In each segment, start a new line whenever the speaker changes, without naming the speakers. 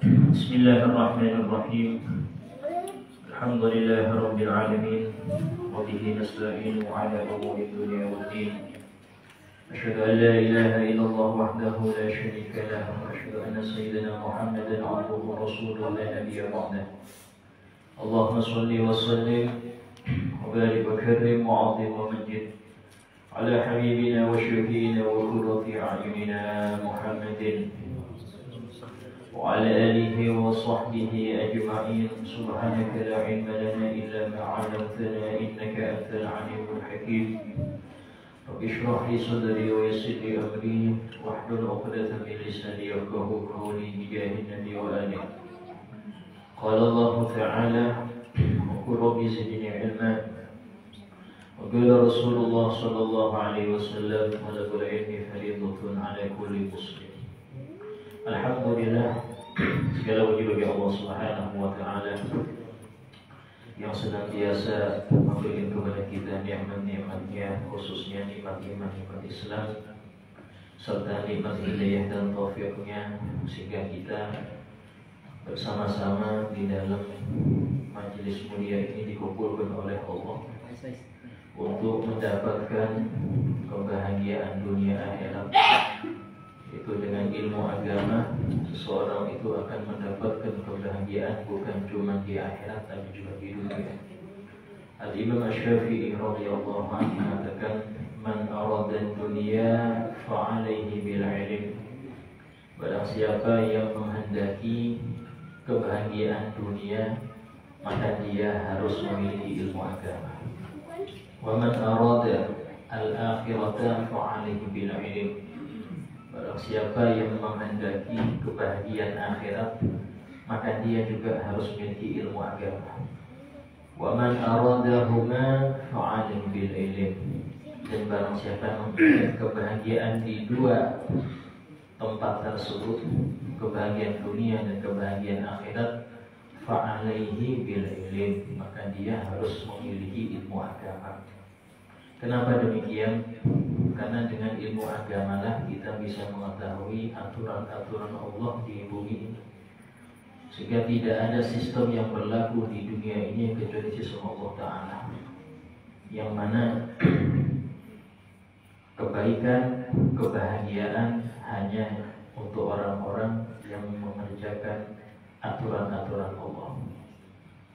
Bismillahirrahmanirrahim. Alhamdulillahirabbil alamin wa bihi nasta'inu 'ala umuri dunya waddin. Asyhadu an la ilaha illallah wahdahu la syarika lahu wa asyhadu anna sayyidina Muhammadan 'abduhu wa rasuluhu la nabiyya ba'dahu. Allahumma shalli wa sallim wa barik wa karrim wa 'azzim wa majid ala habibina wa syafiina wa qurrati a'yunina Muhammadin wa ala alihi wa sahbihi ajma'in. Subhanaka la ilma lana illa ma 'allamtana innaka antal 'alimul hakim. Rabbi shrah li sadri wa yassir li amri wahlul 'uqdatam min lisani yafqahu qawli bijahin nabi wa alihi. Qala Allah ta'ala wa qul rabbi zidni 'ilma. Wa qala Rasulullah sallallahu alaihi wasallam talabul ilmi fardhatun 'ala kulli muslim. Alhamdulillah, segala puji bagi Allah Subhanahu wa taala yang senantiasa memberikan kepada kita nikmat-nikmatnya, khususnya nikmat-nikmat Islam serta nikmat hidayah dan taufiknya, sehingga kita bersama-sama di dalam majelis mulia ini dikumpulkan oleh Allah untuk mendapatkan kebahagiaan dunia akhirat. Itu dengan ilmu agama seseorang itu akan mendapatkan kebahagiaan bukan cuma di akhirat tapi juga di dunia. Al-Imam Asy-Syafi'i radhiyallahu anhu mengatakan, man arada dunya fa 'alaihi bil 'ilm. Barang siapa yang menghendaki kebahagiaan dunia, maka dia harus memiliki ilmu agama. Wa man arada al-akhirata fa 'alaihi bil 'ilm. Barang siapa yang menghendaki kebahagiaan akhirat, maka dia juga harus memiliki ilmu agama. Wa man aradahuma fa'alim bil ilm. Dan barang siapa yang memiliki kebahagiaan di dua tempat tersebut, kebahagiaan dunia dan kebahagiaan akhirat, fa'alaihi bil ilm, maka dia harus memiliki ilmu agama. Kenapa demikian? Karena dengan ilmu agamalah kita bisa mengetahui aturan-aturan Allah di bumi ini, sehingga tidak ada sistem yang berlaku di dunia ini kecuali sistem Allah Ta'ala, yang mana kebaikan, kebahagiaan hanya untuk orang-orang yang mengerjakan aturan-aturan Allah.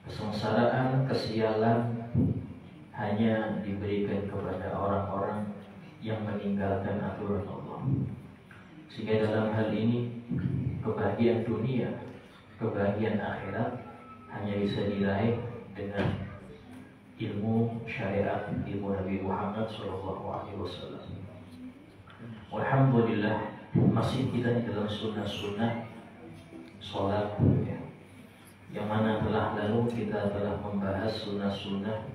Kesengsaraan, kesialan hanya diberikan kepada orang-orang yang meninggalkan aturan Allah. Sehingga dalam hal ini kebahagiaan dunia, kebahagiaan akhirat hanya bisa diraih dengan ilmu syariat, ilmu Nabi Muhammad SAW. Alhamdulillah, masih kita di dalam sunnah-sunnah sholat, ya. Yang mana telah lalu kita telah membahas sunnah-sunnah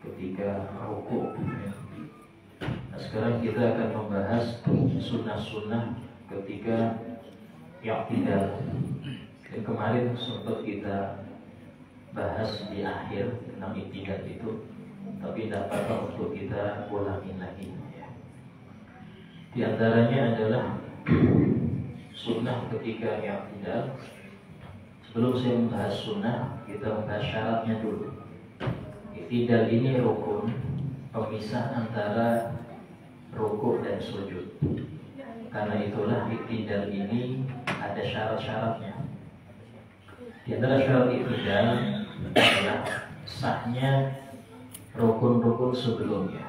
ketika rukuk, ya. Nah, sekarang kita akan membahas sunnah-sunnah ketika i'tidal. Dan kemarin sempat kita bahas di akhir tentang i'tidal itu, tapi tidak apa-apa untuk kita ulangin lagi, ya. Di antaranya adalah sunnah ketika i'tidal. Sebelum saya membahas sunnah, kita membahas syaratnya dulu. I'tidal ini rukun, pemisah antara rukuk dan sujud. Karena itulah i'tidal ini ada syarat-syaratnya. Di antara syarat i'tidal adalah sahnya rukun-rukun sebelumnya.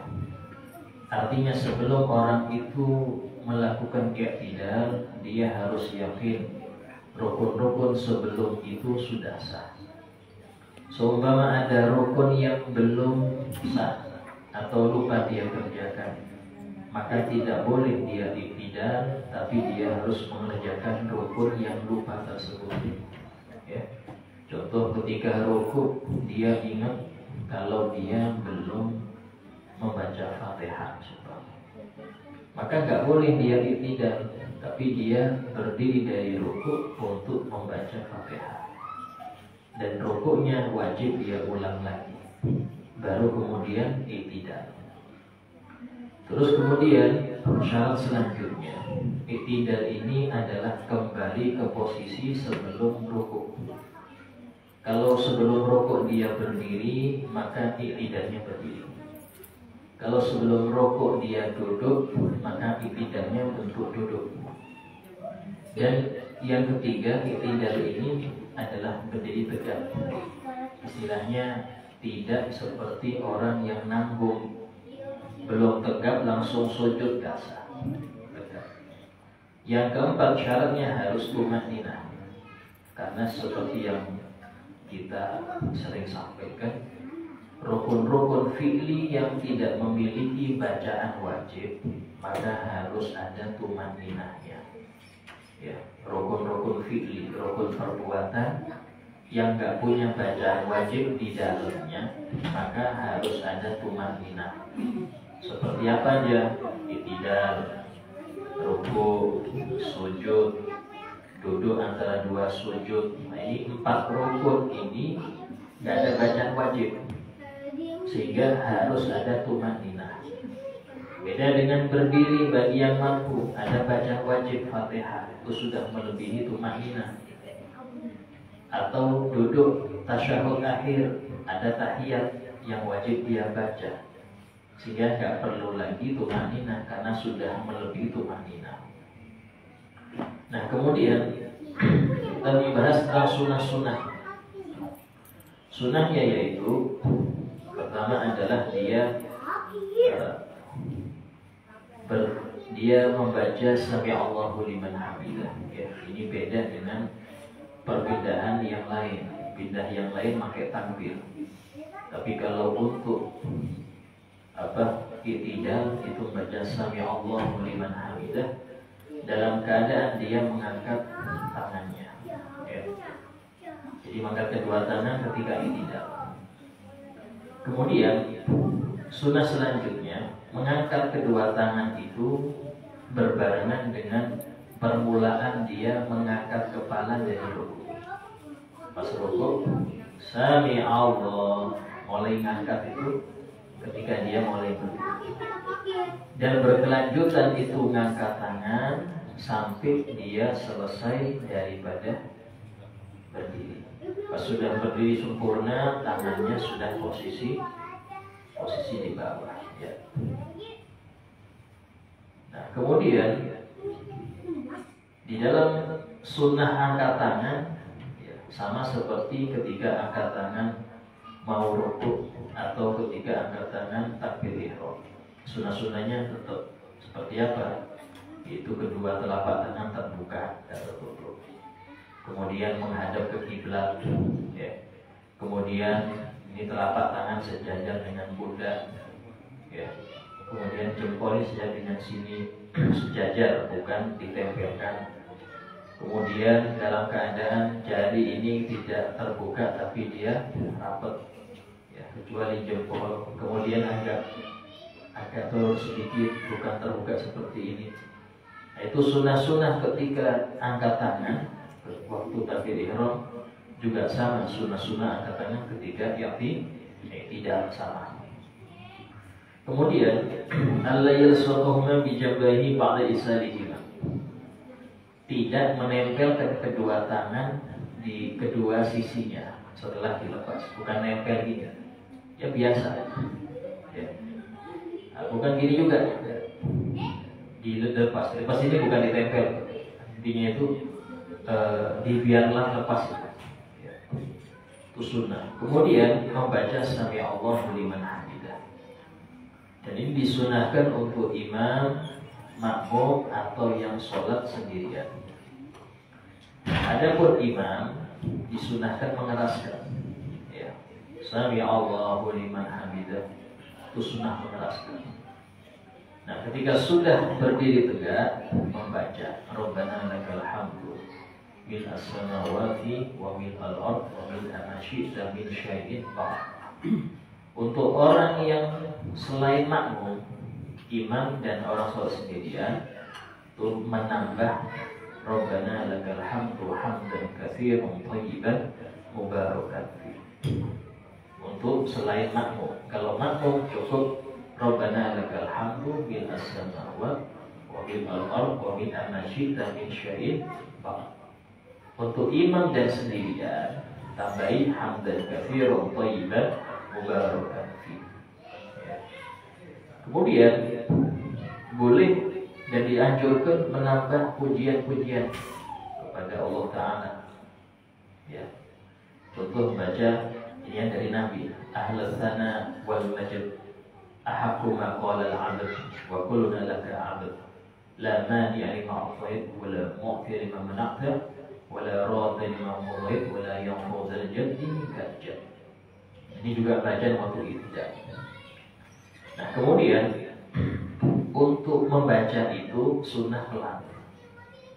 Artinya sebelum orang itu melakukan i'tidal, dia harus yakin rukun-rukun sebelum itu sudah sah. Seumpama ada rukun yang belum sah atau lupa dia kerjakan, maka tidak boleh dia i'tidal, tapi dia harus mengerjakan rukun yang lupa tersebut, ya. Contoh ketika rukuk dia ingat kalau dia belum membaca Fatihah, maka nggak boleh dia i'tidal, tapi dia berdiri dari rukuk untuk membaca Fatihah. Dan rukuknya wajib dia ulang lagi, baru kemudian i'tidal. Terus kemudian syarat selanjutnya, i'tidal ini adalah kembali ke posisi sebelum rukuk. Kalau sebelum rukuk dia berdiri, maka i'tidalnya berdiri. Kalau sebelum rukuk dia duduk, maka i'tidalnya bentuk duduk. Dan yang ketiga, i'tidal ini adalah berdiri tegak. Istilahnya tidak seperti orang yang nanggung, belum tegap langsung sujud kasar. Yang keempat, syaratnya harus tumaninah. Karena seperti yang kita sering sampaikan, rukun-rukun fi'li yang tidak memiliki bacaan wajib, maka harus ada tumaninahnya. Ya, rukun-rukun fi'li, rukun perbuatan yang nggak punya bacaan wajib di dalamnya, maka harus ada tumaninah. Seperti apa aja? I'tidal, rukuk, sujud, duduk antara dua sujud. Nah, ini 4 rukun ini nggak ada bacaan wajib, sehingga harus ada tumaninah. Beda dengan berdiri bagi yang mampu, ada bacaan wajib Fatihah, itu sudah melebihi tumaninah. Atau duduk tasyahud akhir, ada tahiyat yang wajib dia baca, sehingga nggak perlu lagi tumaninah karena sudah melebihi tumaninah. Nah, kemudian kita membahas tentang sunnah-sunnah. Sunnahnya yaitu pertama adalah dia membaca sami Allahu liman hamidah. Ya, ini beda dengan perbedaan yang lain. Pindah yang lain pakai takbir. Tapi kalau untuk i'tidal itu baca sami Allahu liman hamidah dalam keadaan dia mengangkat tangannya. Ya. Jadi mengangkat kedua tangan ketika i'tidal. Kemudian sunnah selanjutnya, mengangkat kedua tangan itu berbarengan dengan permulaan dia mengangkat kepala dari rukuk. Pas rukuk, sami Allah, mulai ngangkat itu ketika dia mulai berdiri. Dan berkelanjutan itu ngangkat tangan sampai dia selesai daripada berdiri. Pas sudah berdiri sempurna, tangannya sudah posisi di bawah. Ya. Nah, kemudian di dalam sunnah angkat tangan, ya, sama seperti ketika angkat tangan mau rukuk atau ketika angkat tangan takbir ihram. Sunnah-sunnahnya tetap seperti apa? Itu kedua telapak tangan terbuka dan tertutup. Kemudian menghadap ke kiblat, ya. Kemudian ini telapak tangan sejajar dengan pundak, ya. Kemudian jempolnya sejajar dengan sini, sejajar bukan ditempelkan. Kemudian dalam keadaan jari ini tidak terbuka tapi dia rapat, ya, kecuali jempol. Kemudian agak turun sedikit, bukan terbuka seperti ini. Nah, itu sunnah-sunnah ketika angkat tangan waktu takbir ihram, juga sama sunnah-sunnah angkat tangan ketika tidak sama. Kemudian alla yalsaqahuma bi jambahi ba'da isalihima, tidak menempelkan kedua tangan di kedua sisinya setelah dilepas, bukan nempel gini, ya biasa, ya. Nah, bukan gini juga, dilepas ini bukan ditempel, intinya itu dibiarlah lepas, ya. Itu sunnah. Kemudian membaca sami Allahu liman hamidah, dan ini disunahkan untuk imam, makmum atau yang sholat sendirian. Adapun imam disunahkan mengeraskan, ya, sami Allahu liman hamidah, itu sunnah mengeraskan. Nah, ketika sudah berdiri tegak, membaca Rabbana lakal hamdu mil as-samawati wa mil al-ard wa mil ma syi'ta min syai'in ba'd. Untuk orang yang selain makmum, imam dan orang sholat sendirian, untuk menambah Rabbana lakal hamdu hamdan katsiran thayyiban mubarakan fi. Untuk selain makmum, kalau makmum cukup Rabbana lakal hamdu bil as-samawat wa bil al-ard wa bil amashita min syai'in ba'd. Untuk imam dan sendirian tambahi hamdan katsiran thayyiban mubarakan fi. Kemudian boleh dan dianjurkan menambah pujian-pujian kepada Allah Ta'ala. Ya. Contoh baca ini yang dari Nabi, ahlus sana wal majd ahaqqu ma qala al-'abd wa kulluna laka 'abd la mani'a lima a'tayt wa la mu'ti lima mana'ta wa la radda lima qadayt wa la yanfudhu al-jaddi minka al-jadd. Ini juga bacaan waktu ibtidah. Nah, kemudian untuk membaca itu sunnah pelan.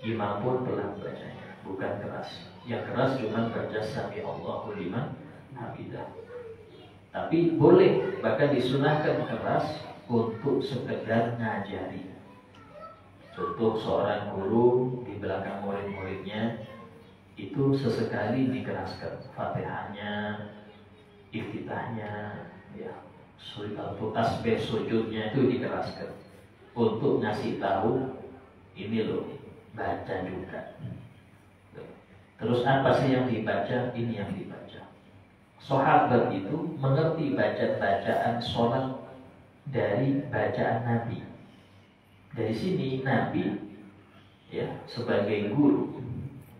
Imam pun pelan bacanya, bukan keras. Yang keras cuma baca sami Allahu liman hamidah. Tapi boleh, bahkan disunahkan keras untuk sekedar ngajari. Contoh seorang guru di belakang murid-muridnya itu sesekali dikeraskan Fatihahnya, iftitahnya, ya, atau tasbih sujudnya itu dikeraskan untuk ngasih tahu ini loh, baca juga. Terus apa sih yang dibaca? Ini yang dibaca. Sahabat itu mengerti bacaan sholat dari bacaan Nabi. Dari sini Nabi, ya, sebagai guru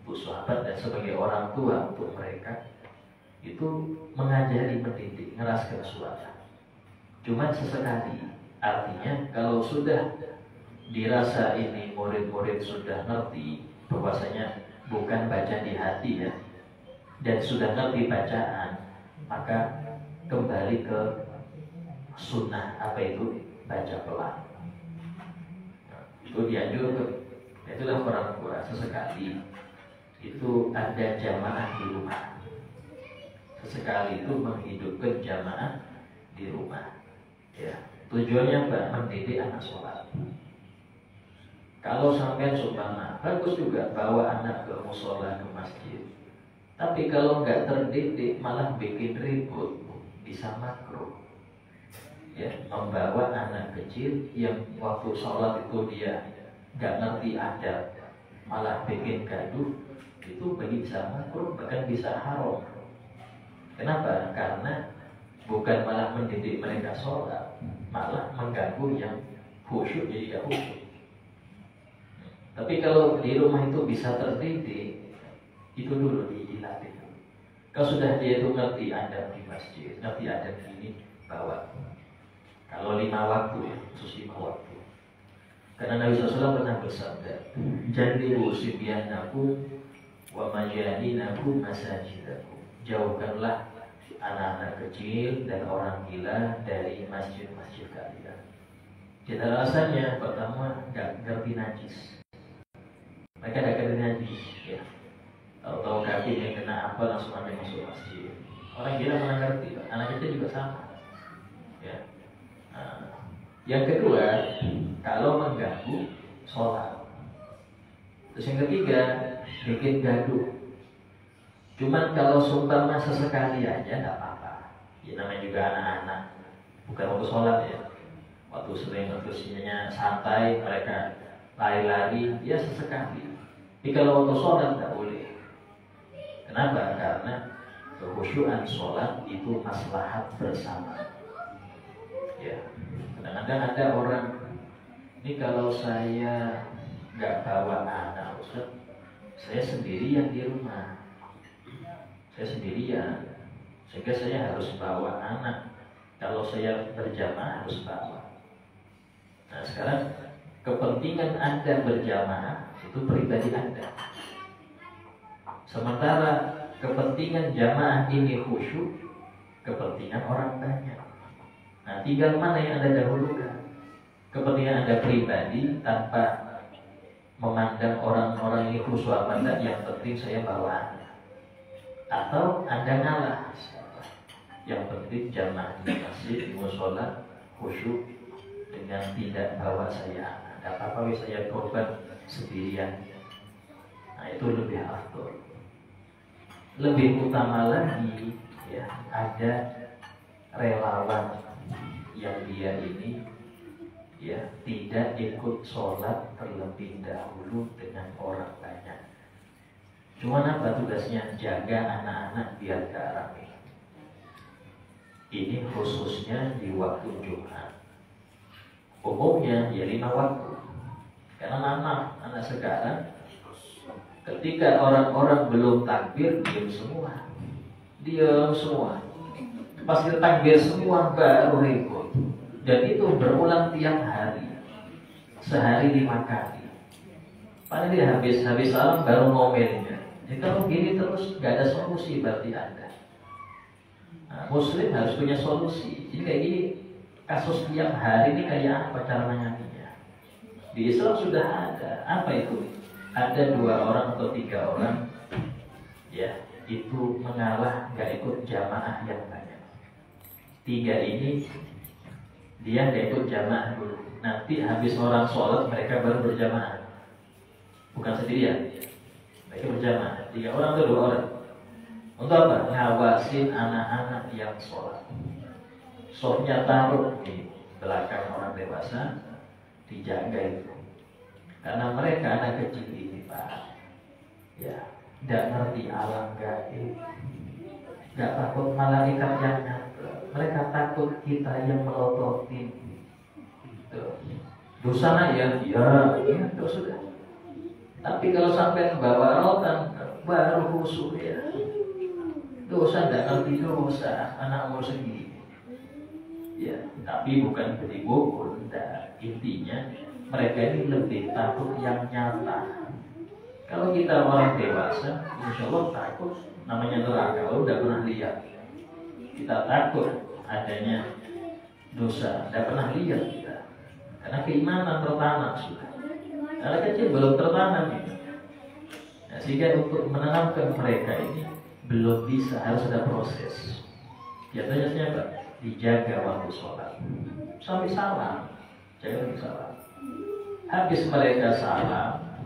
untuk sahabat dan sebagai orang tua untuk mereka itu mengajari, mendidik, ngeraskan suara. Cuma sesekali. Artinya kalau sudah dirasa ini murid-murid sudah ngerti bahwasanya bukan baca di hati, ya, dan sudah ngerti bacaan, maka kembali ke sunnah apa itu baca pelan. Itu dianjurkan. Itulah orang tua sesekali itu ada jamaah di rumah. Sesekali itu menghidupkan jamaah di rumah. Ya, tujuannya apa? Mendidik anak sholat. Kalau sampai sumpama bagus juga bawa anak ke musola, ke masjid. Tapi kalau nggak terdidik malah bikin ribut, bisa makruh. Ya, membawa anak kecil yang waktu sholat itu dia nggak ngerti adab, malah bikin gaduh, itu bisa makruh, bahkan bisa haram. Kenapa? Karena bukan malah mendidik mereka sholat, malah mengganggu yang khusyuk jadi gak khusyuk. Tapi kalau di rumah itu bisa terdidik, itu dulu dilatih. Kalau sudah dia itu ngerti adab di masjid, ngerti adab ini, bawa. Kalau 5 waktu, ya, khusus 5 waktu. Karena Nabi SAW pernah bersabda, "Jannibu sibyanakum wa majaninakum masajidakum." Jauhkanlah anak-anak kecil dan orang gila dari masjid-masjid kalian. Kita alasannya pertama nggak ngerti najis. Mereka nggak ngerti najis, ya. Tahu-tahu kakinya kena apa langsung aja masuk masjid. Orang gila mana ngerti, anak kecil juga sama. Ya. Nah, yang kedua, kalau mengganggu sholat. Terus yang ketiga, bikin gaduh. Cuman kalau seumpama sesekali aja nggak apa-apa. Ya namanya juga anak-anak, bukan waktu sholat, ya. Waktu sering antusiasnya santai, mereka lari-lari, ya sesekali. Tapi kalau waktu sholat nggak boleh. Kenapa? Karena kekhusyuan sholat itu maslahat bersama. Ya, kadang-kadang ada orang, ini kalau saya nggak bawa anak, Ustaz, saya sendirian di rumah. Saya sendirian, sehingga saya harus bawa anak. Kalau saya berjamaah harus bawa. Nah sekarang kepentingan Anda berjamaah itu pribadi Anda. Sementara kepentingan jamaah ini khusyuk, kepentingan orang banyak. Nah tinggal mana yang Anda dahulukan? Kepentingan Anda pribadi tanpa memandang orang-orang ini khusyuk apa enggak, yang penting saya bawa anak. Atau Anda ngalah, yang penting jamaah di masjid, di musola khusyuk dengan tidak bawa saya. Tidak apa-apa, saya korban sendirian. Nah itu lebih afdol. Lebih utama lagi, ya, ada relawan yang dia ini ya tidak ikut sholat terlebih dahulu dengan orang banyak. Cuma apa tugasnya? Jaga anak-anak biar gak rame. Ini khususnya di waktu Jumat. Umumnya ya 5 waktu. Karena anak sekarang ketika orang-orang belum takbir, diam semua. Pas takbir semua baru ribut. Dan itu berulang tiap hari, sehari 5 kali. Paling dia habis salam baru ngomelnya. Jadi kalau gini terus gak ada solusi berarti Anda. Nah, Muslim harus punya solusi. Jadi kayak gini kasus tiap hari ini kayak apa cara menanganinya? Di Islam sudah ada. Apa itu? Ada 2 orang atau 3 orang, ya itu mengalah gak ikut jamaah yang banyak. 3 ini dia gak ikut jamaah dulu. Nanti habis orang sholat mereka baru berjamaah. Bukan sendirian. Mereka berjamaah. 3 orang atau 2 orang. Untuk apa? Ngawasin anak-anak yang sholat. Softnya taruh di belakang orang dewasa, dijaga itu. Karena mereka anak kecil ini Pak, ya tidak ngerti alam gaib, nggak takut malaikat yang nyata. Mereka takut kita yang melototin. Dosa ya, itu sudah. Tapi kalau sampai bawa rotan, baru khusyuk ya. Dosa tidak ngerti dosa, anak umur segini. Ya, tapi bukan dipukul. Intinya mereka ini lebih takut yang nyata. Kalau kita orang dewasa, insya Allah takut namanya neraka. Kalau udah pernah lihat, kita takut adanya dosa. Udah pernah lihat kita, karena keimanan tertanam sudah. Anak kecil belum tertanam itu. Nah, sehingga untuk menanamkan mereka ini belum bisa, harus ada proses. Biasanya siapa? Dijaga waktu sholat sampai salam, jaga waktu salam. Habis mereka salam,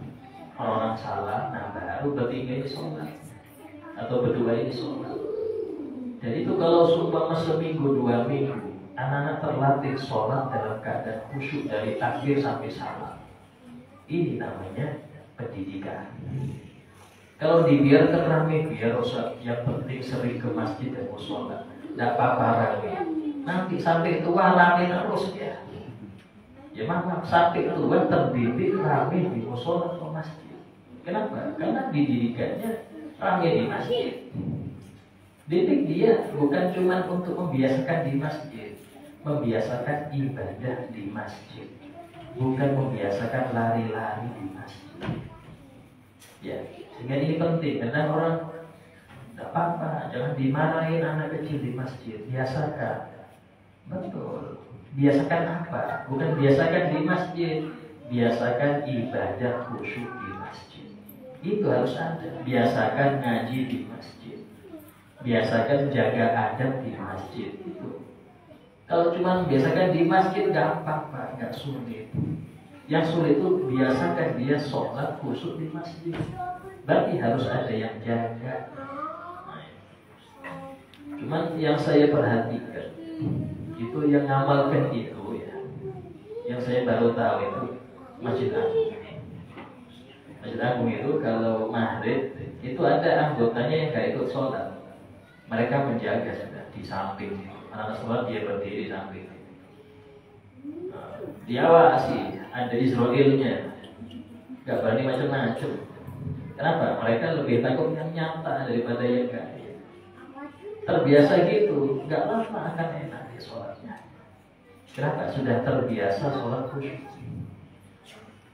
orang salam, nah baru bertiga ini sholat atau berdua ini sholat. Jadi itu kalau seumpama seminggu 2 minggu, anak-anak terlatih sholat dalam keadaan khusyuk dari takbir sampai salam. Ini namanya pendidikan. Kalau dibiarkan rame, biar Ustaz, yang penting sering ke masjid dan musola. Tidak apa-apa rame. Nanti sampai tua rame terus ya. Ya maaf, sampai tua terdidik rame di musola atau masjid. Kenapa? Karena dididikannya rame di masjid. Didik dia bukan cuma untuk membiasakan di masjid, membiasakan ibadah di masjid, bukan membiasakan lari-lari di masjid. Ya, sehingga ini penting. Karena orang tidak apa-apa, jangan dimarahin anak kecil di masjid. Biasakan. Betul. Biasakan apa? Bukan biasakan di masjid, biasakan ibadah khusyuk di masjid. Itu harus ada. Biasakan ngaji di masjid, biasakan jaga adab di masjid. Itu. Kalau cuma biasakan di masjid nggak apa-apa, nggak sulit. Yang sulit itu biasakan dia sholat khusyuk di masjid. Berarti harus ada yang jaga. Cuman yang saya perhatikan itu yang ngamalkan itu ya, yang saya baru tahu itu Masjid Agung. Masjid Agung itu kalau maghrib itu ada anggotanya yang gak ikut sholat. Mereka menjaga sudah di samping. Anak sholat dia berdiri di samping. Diawasi, ada Israelnya, gak berani macam-macam. Kenapa? Mereka lebih takut yang nyata daripada yang gaib. Terbiasa gitu, gak lama akan enak di sholatnya. Kenapa? Sudah terbiasa sholat khusyuk.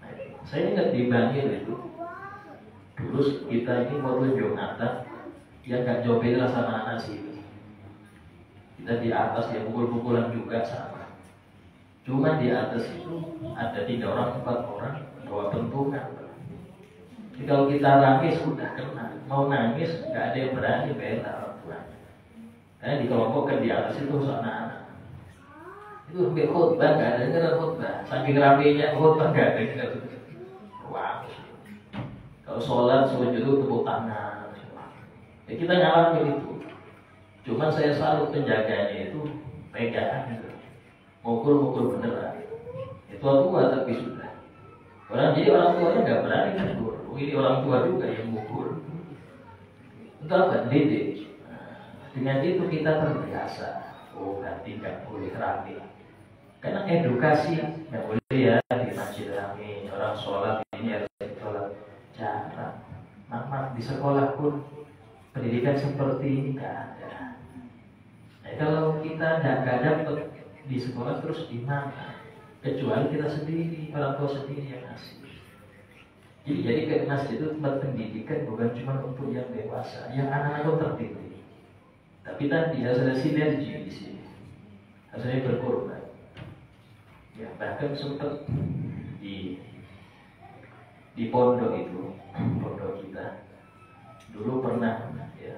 Nah, saya ingat di Bangil itu, dulu kita ini mau Jumatan, yang gak jauh beda sama anak sini. Kita di atas ya pukul-pukulan juga sama. Cuma di atas itu ada 3 orang, 4 orang, bawa pentungan. Jadi kalau kita nangis udah kena, mau nangis gak ada yang berani bela orang tuanya. Karena dikelompokkan di atas itu anak-anak. Itu sampai khutbah gak ada dengar khutbah. Saking ramenya khutbah gak ada dengar. Wah. Kalau sholat sujud itu tepuk tangan. Ya kita ngalamin itu. Cuman saya selalu penjaganya itu pegangan gitu. mukul beneran. Tua tapi sudah. Jadi orang tuanya nggak berani mukul. Ini orang tua juga yang mukul. Untuk apa? Didik. Dengan itu kita terbiasa. Oh, berarti nggak boleh rame. Karena edukasi nggak boleh ya di masjid rame. Orang sholat ini harus sholat jarang. Maaf, di sekolah pun pendidikan seperti ini nggak ada. Nah, kalau kita nggak dapat di sekolah terus di mana? Kecuali kita sendiri, orang tua sendiri yang ngasih. Jadi ke masjid itu tempat pendidikan bukan cuma untuk yang dewasa, yang anak-anak pun terdidik. Tapi tadi harus ada sinergi di sini, harus ada berkorban. Ya bahkan sempat di pondok itu, pondok kita dulu pernah ya.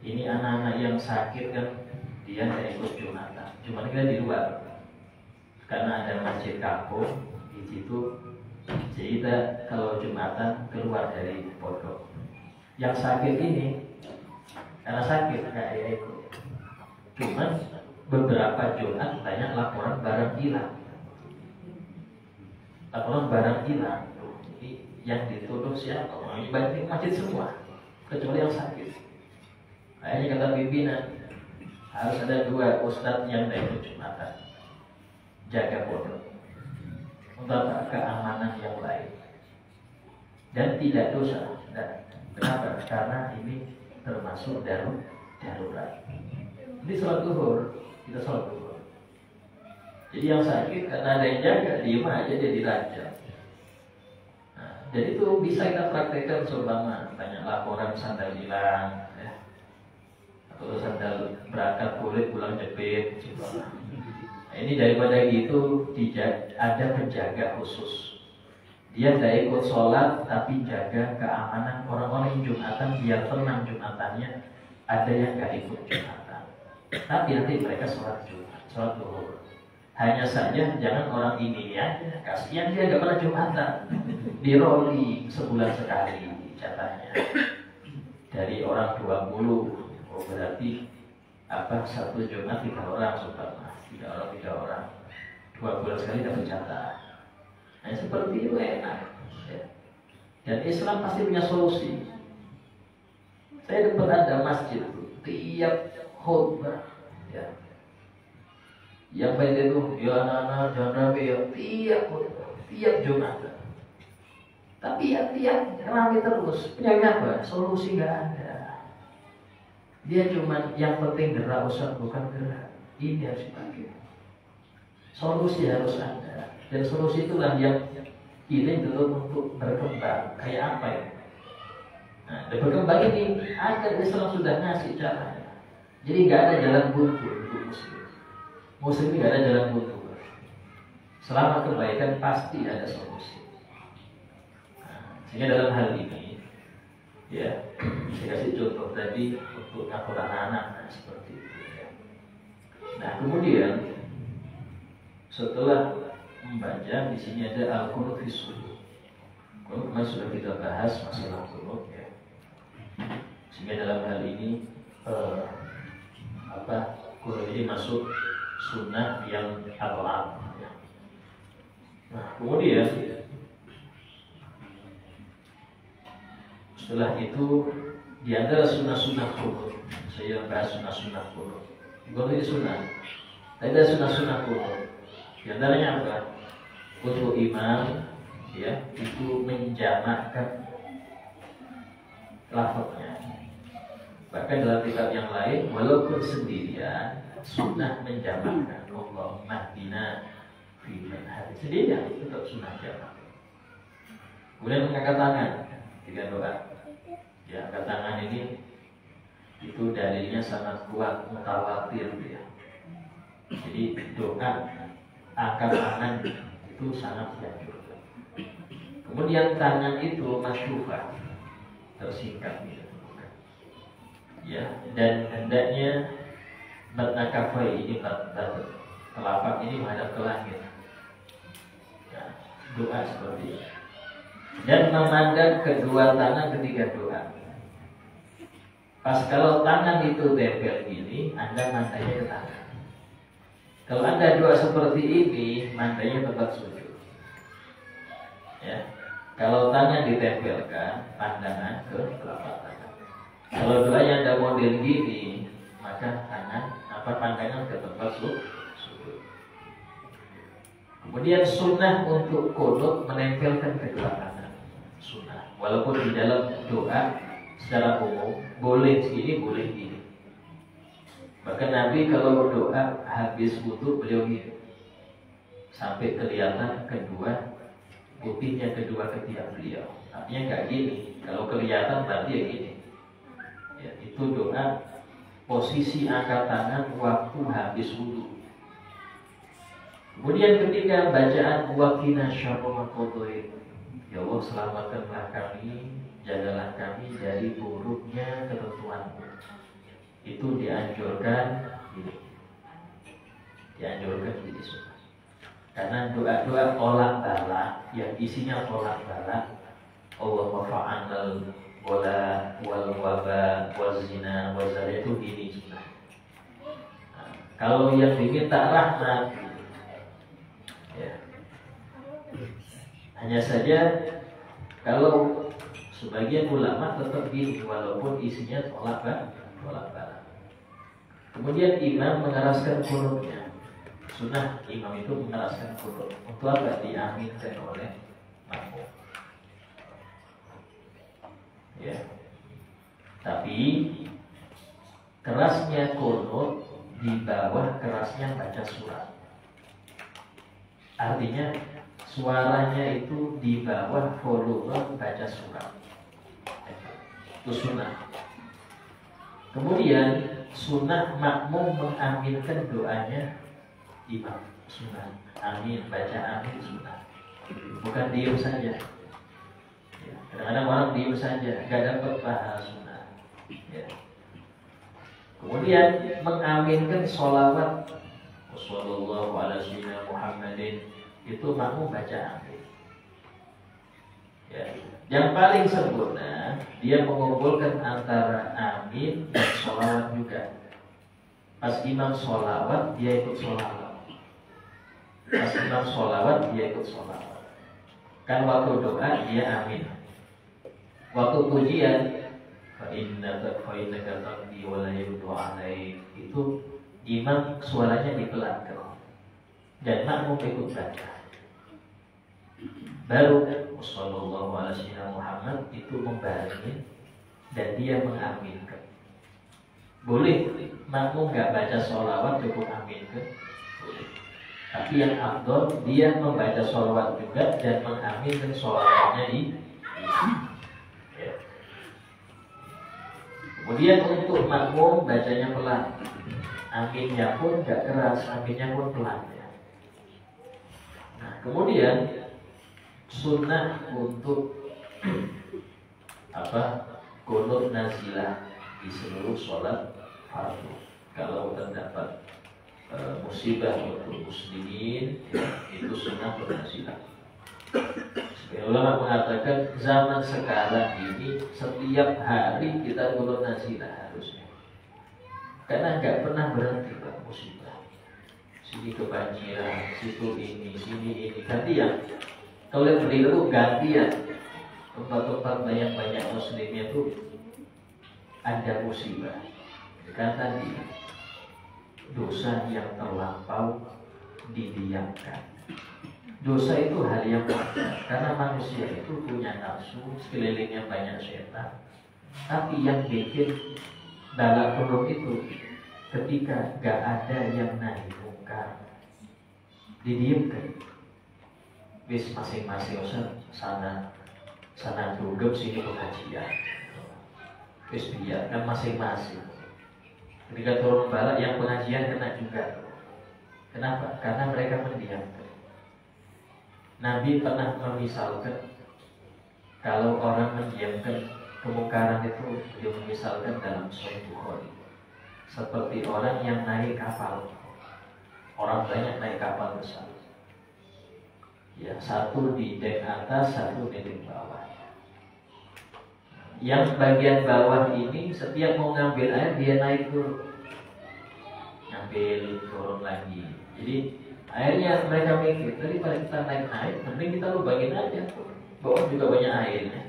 Ini anak-anak yang sakit kan dia tidak ikut Jumatan, cuma kita di luar karena ada masjid kampung di situ. Jadi kita kalau Jumatan keluar dari pondok. Yang sakit ini karena sakit nggak ya ikut. Cuman beberapa Jumat banyak laporan barang hilang. Laporan barang hilang. Yang dituduh siapa? Banyak masjid semua, kecuali yang sakit. Kayaknya kata pimpinan harus ada 2 ustadz yang tidak ikut Jumatan, jaga pondok untuk keamanan yang lain dan tidak dosa. Kenapa? Karena ini termasuk darurat. Ini sholat zuhur, kita sholat zuhur. Jadi yang sakit karena ada yang jaga, diem aja dia dirajam. Jadi itu bisa kita praktekkan selama banyak laporan sandal hilang, ya. Atau sandal berangkat kulit pulang jepit. Nah, ini daripada gitu ada penjaga khusus. Dia tidak ikut sholat tapi jaga keamanan orang-orang yang Jumatan biar tenang Jumatannya. Ada yang nggak ikut Jumatan, tapi nanti mereka sholat Jumat, sholat zuhur. Hanya saja jangan orang ini ya, kasihan dia nggak pernah Jumatan. Di rolling sebulan sekali jatahnya. Dari orang 20, oh berarti apa 1 Jumat 3 orang sobat, 3 orang 2 bulan sekali dapat jatah. Nah seperti itu enak ya. Dan Islam pasti punya solusi. Saya dapat ada masjid tiap khutbah ya. Yang baik itu ya anak-anak jangan rame ya, tiap khutbah, tiap Jumat. Tapi ya tiap rame terus. Penyakit apa? Solusi nggak ada. Dia cuma yang penting gerak usah bukan gerak. Ini harus dipakai. Solusi harus ada. Dan solusi itulah yang ini dulu untuk berkembang. Kayak apa ya? Nah, dan berkembang ini ada Islam sudah ngasih caranya. Jadi nggak ada jalan buntu untuk muslim. Muslim ini nggak ada jalan buntu. Selama kebaikan pasti ada solusi. Sehingga dalam hal ini, ya, saya kasih contoh tadi untuk ngatur anak-anak seperti itu. Ya. Nah, kemudian setelah membaca di sini ada al-qunut fi sujud. Kalau kemarin sudah kita bahas masalah qunut, ya. Sehingga dalam hal ini qunut ini masuk sunnah yang al-am. Ya. Nah, kemudian setelah itu di antara sunnah-sunnah qunut, saya bahas sunnah-sunnah qunut. Qunut itu sunnah. Ada sunnah-sunnah qunut. Di antaranya apa? Untuk imam, ya, itu menjamakkan lafaznya. Bahkan dalam kitab yang lain, walaupun sendirian, sunnah menjamakkan Allahumma hdina fi man hadayt. Sendirian itu tetap sunnah jamak. Kemudian mengangkat tangan, 3 doa. Ya, angkat tangan ini itu dalilnya sangat kuat, mutawatir ya. Jadi doa angkat tangan itu sangat dianjurkan. Kemudian tangan itu masyhufah, tersingkat gitu. Ya, dan hendaknya batna kafai ini telapak ini menghadap ke langit. Ya, doa seperti ini. Dan memandang kedua tangan ketika doa. Pas kalau tangan itu tempel gini, Anda mandangnya ke tangan. Kalau Anda doa seperti ini, mandanya tempat sujud. Ya. Kalau tangan ditempelkan, pandangan ke telapak tangan. Kalau doanya Anda model gini, maka pandangan ke tempat sujud. Kemudian sunnah untuk qunut menempelkan kedua tangan. Sunnah. Walaupun di dalam doa secara umum boleh sini, boleh gini. Bahkan Nabi kalau berdoa habis wudu beliau gini, sampai kelihatan kedua putihnya kedua ketiak beliau. Artinya nggak gini. Kalau kelihatan berarti ya gini. Ya, itu doa posisi angkat tangan waktu habis wudu. Kemudian ketika bacaan waqina syarra ma qadait, ya Allah selamatkanlah kami, jagalah kami dari buruknya ketentuan-Mu. Itu dianjurkan jadi sunnah. Karena doa-doa tolak bala yang isinya tolak bala, Allah mafa'anal wala wal waba wal zina wal zina, itu ini sunnah. Nah, kalau yang diminta rahmat, ya, hanya saja kalau sebagian ulama tetap gini walaupun isinya tolak bala. Kemudian imam mengeraskan qunutnya. Sunnah imam itu mengeraskan qunut. Untuk apa? Diaminkan oleh makmum. Ya. Tapi kerasnya qunut di bawah kerasnya baca surat. Artinya suaranya itu di bawah volume baca surat. Itu sunnah. Kemudian sunnah makmum mengaminkan doanya imam. Sunnah. Amin, baca amin sunnah. Bukan diam saja. Ya, kadang-kadang orang diam saja, gak dapat pahala sunnah. Ya. Kemudian mengaminkan sholawat Wassallallahu ala sayyidina Muhammadin, itu makmum baca amin. Ya. Yang paling sempurna dia mengumpulkan antara amin dan sholawat juga. Pas imam sholawat dia ikut sholawat. Pas imam sholawat dia ikut sholawat. Kan waktu doa dia amin. Waktu pujian fa innaka taqdi wa la yuqda alaik, itu imam suaranya dipelankan dan makmum ikut baca. Baru Sallallahu alaihi wasallam Muhammad itu membaringin dan dia mengaminkan. Boleh makmum gak baca sholawat cukup aminkan, boleh. Tapi yang afdol dia membaca sholawat juga dan mengaminkan sholawatnya di ya. Kemudian untuk makmum bacanya pelan. Aminnya pun gak keras, aminnya pun pelan ya. Nah, kemudian sunnah untuk qunut nazilah di seluruh sholat fardu. Kalau terdapat musibah untuk muslimin, ya, itu sunnah nazilah. Ulama mengatakan zaman sekarang ini setiap hari kita qunut nazilah harusnya. Karena nggak pernah berhenti Pak musibah. Sini kebanjiran, situ ini, sini ini, gantian. Kalau yang berdiri itu gantian. Tempat-tempat banyak muslimnya itu ada musibah. Kan tadi dosa yang terlampau didiamkan. Dosa itu hal yang wajar karena manusia itu punya nafsu, sekelilingnya banyak setan. Tapi yang bikin dalam perut itu ketika gak ada yang nahi mungkar, didiamkan. Wis masing-masing sana dugem sini pengajian. Wis biarkan masing-masing. Ketika turun bala yang pengajian kena juga. Kenapa? Karena mereka mendiamkan. Nabi pernah memisalkan kalau orang mendiamkan kemungkaran itu, dia memisalkan dalam Sahih Bukhari seperti orang yang naik kapal. Orang banyak naik kapal besar. Ya, satu di dek atas, satu di dek bawah. Yang bagian bawah ini setiap mau ngambil air dia naik dulu, ngambil turun lagi, Jadi akhirnya mereka mikir, daripada kita naik air, mending kita lubangin aja. Bawah juga banyak airnya.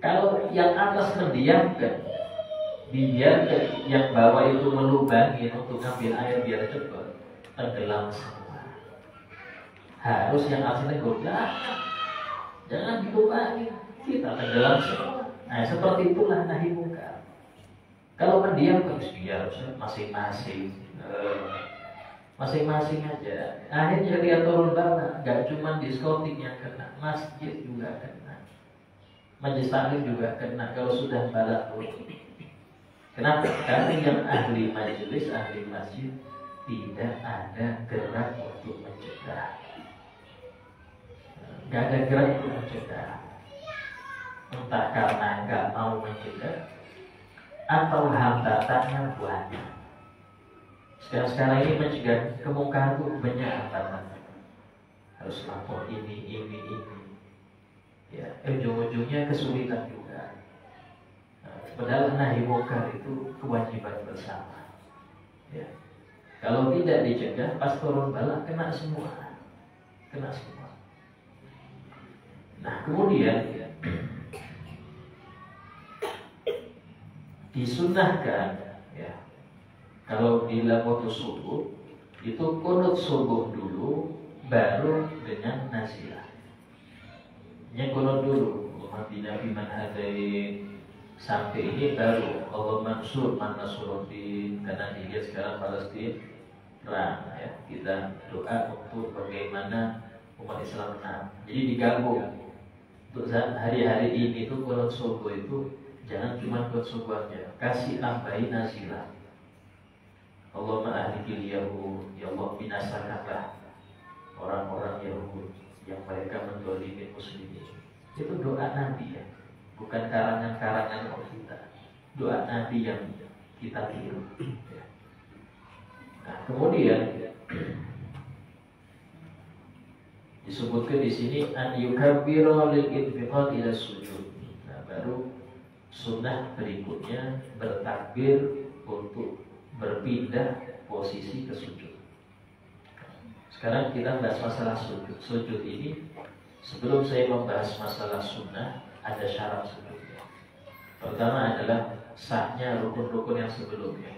Kalau yang atas mendiamkan, dibiarkan yang bawah itu melubangi untuk ngambil air biar cepat, tenggelam semua. Harus yang atasnya goda, jangan dilubangi, kita tenggelam semua. Nah seperti itulah nahi mungkar. Kalau mendiamkan, ya masing-masing aja. Akhirnya dia turun bala, gak cuma diskotik yang kena, masjid juga kena, majelis taklim juga kena kalau sudah bala turun. Kenapa? Karena yang ahli majelis, ahli masjid tidak ada gerak untuk mencegah. Gak ada gerak untuk mencegah. Entah karena gak mau mencegah atau hambatannya banyak. Sekarang ini mencegah kemungkaran itu banyak hambatan. Harus lapor ini. Ya, ujung-ujungnya kesulitan juga. Padahal nahi mungkar itu kewajiban bersama. Ya. Kalau tidak dicegah, pas turun bala kena semua. Nah kemudian disunahkan, ya, kalau bila waktu subuh itu kunut subuh dulu, baru dengan nazilah. Ini kunut dulu, mati Nabi manhadain. Sampai ini baru Allah mansur man nasuruddin, karena dilihat sekarang Palestina perang, ya. Kita doa untuk bagaimana umat Islam menang. Jadi digabung untuk hari-hari ini tuh kunut subuh itu jangan cuma kunut subuh aja, kasih tambahin nazilah. Allahumma ahlikil Yahud, ya Allah binasakanlah orang-orang Yahud yang mereka mendolimi muslimin. Itu doa Nabi, ya, bukan karangan-karangan kita. Doa Nabi yang kita tiru. Nah, kemudian disebutkan di sini an yukabbiru lil infiqat ila sujud. Nah, baru sunnah berikutnya bertakbir untuk berpindah posisi ke sujud. Sekarang kita bahas masalah sujud. Sujud ini, sebelum saya membahas masalah sunnah, ada syarat sujudnya. Pertama adalah sahnya rukun-rukun yang sebelumnya.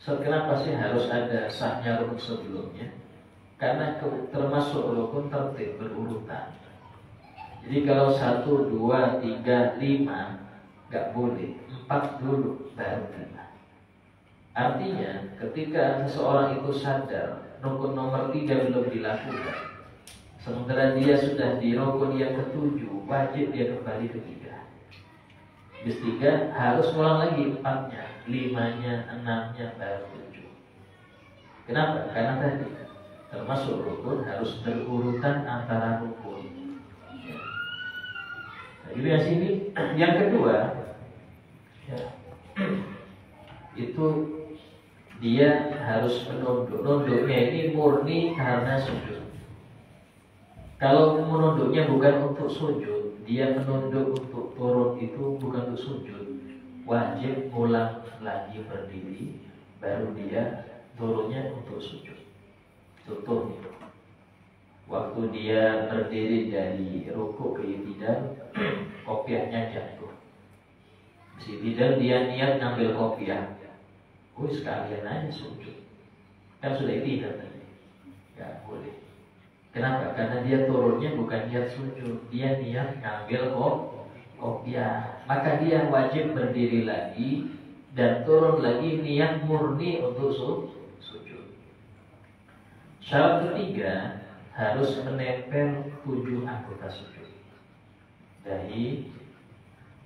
Kenapa sih harus ada sahnya rukun sebelumnya? Karena termasuk rukun tertib berurutan. Jadi kalau 1, 2, 3, 5 gak boleh, 4 dulu baru 5. Artinya ketika seseorang itu sadar rukun nomor 3 belum dilakukan, sementara dia sudah di rukun yang ke-7, wajib dia kembali ke 3. Habis 3 harus ngulang lagi 4-nya, 5-nya, 6-nya, baru 7. Kenapa? Karena tadi termasuk rukun harus berurutan antara rukun. Nah, jadi yang sini yang kedua, ya, itu dia harus menunduk. Nunduknya ini murni karena sujud. Kalau menunduknya bukan untuk sujud, dia menunduk untuk turun, itu bukan untuk sujud, wajib ulang lagi berdiri, baru dia turunnya untuk sujud. Contoh, waktu dia berdiri dari rukuk ke i'tidal, kopiahnya jatuh. Si i'tidal dia niat ngambil kopiah, sekalian aja sujud, kan sudah i'tidal tadi, nggak boleh. Kenapa? Karena dia turunnya bukan niat sujud, dia niat ngambil kopiah. Maka dia wajib berdiri lagi dan turun lagi niat murni untuk sujud. Syarat ketiga, harus menempel 7 anggota sujud. Dahi,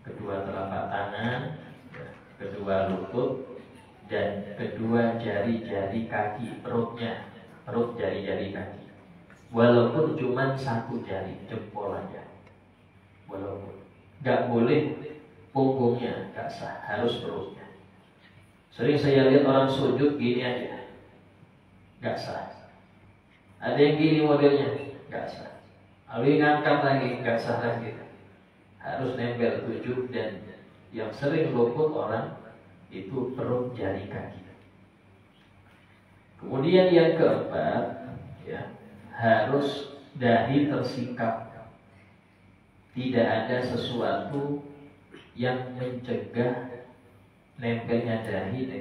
kedua telapak tangan, kedua lutut, dan kedua jari-jari kaki, perut jari-jari kaki. Walaupun cuma 1 jari, jempol aja. Walaupun gak boleh punggungnya, gak sah, harus perutnya. Sering saya lihat orang sujud gini aja, gak sah. Ada yang gini modelnya, gak sah. Lalu ngangkat lagi, gak sah lagi. Harus nempel 7, dan yang sering luput orang itu perut jari kaki. Kemudian yang keempat, ya, harus dahi tersikap. Tidak ada sesuatu yang mencegah nempelnya dahi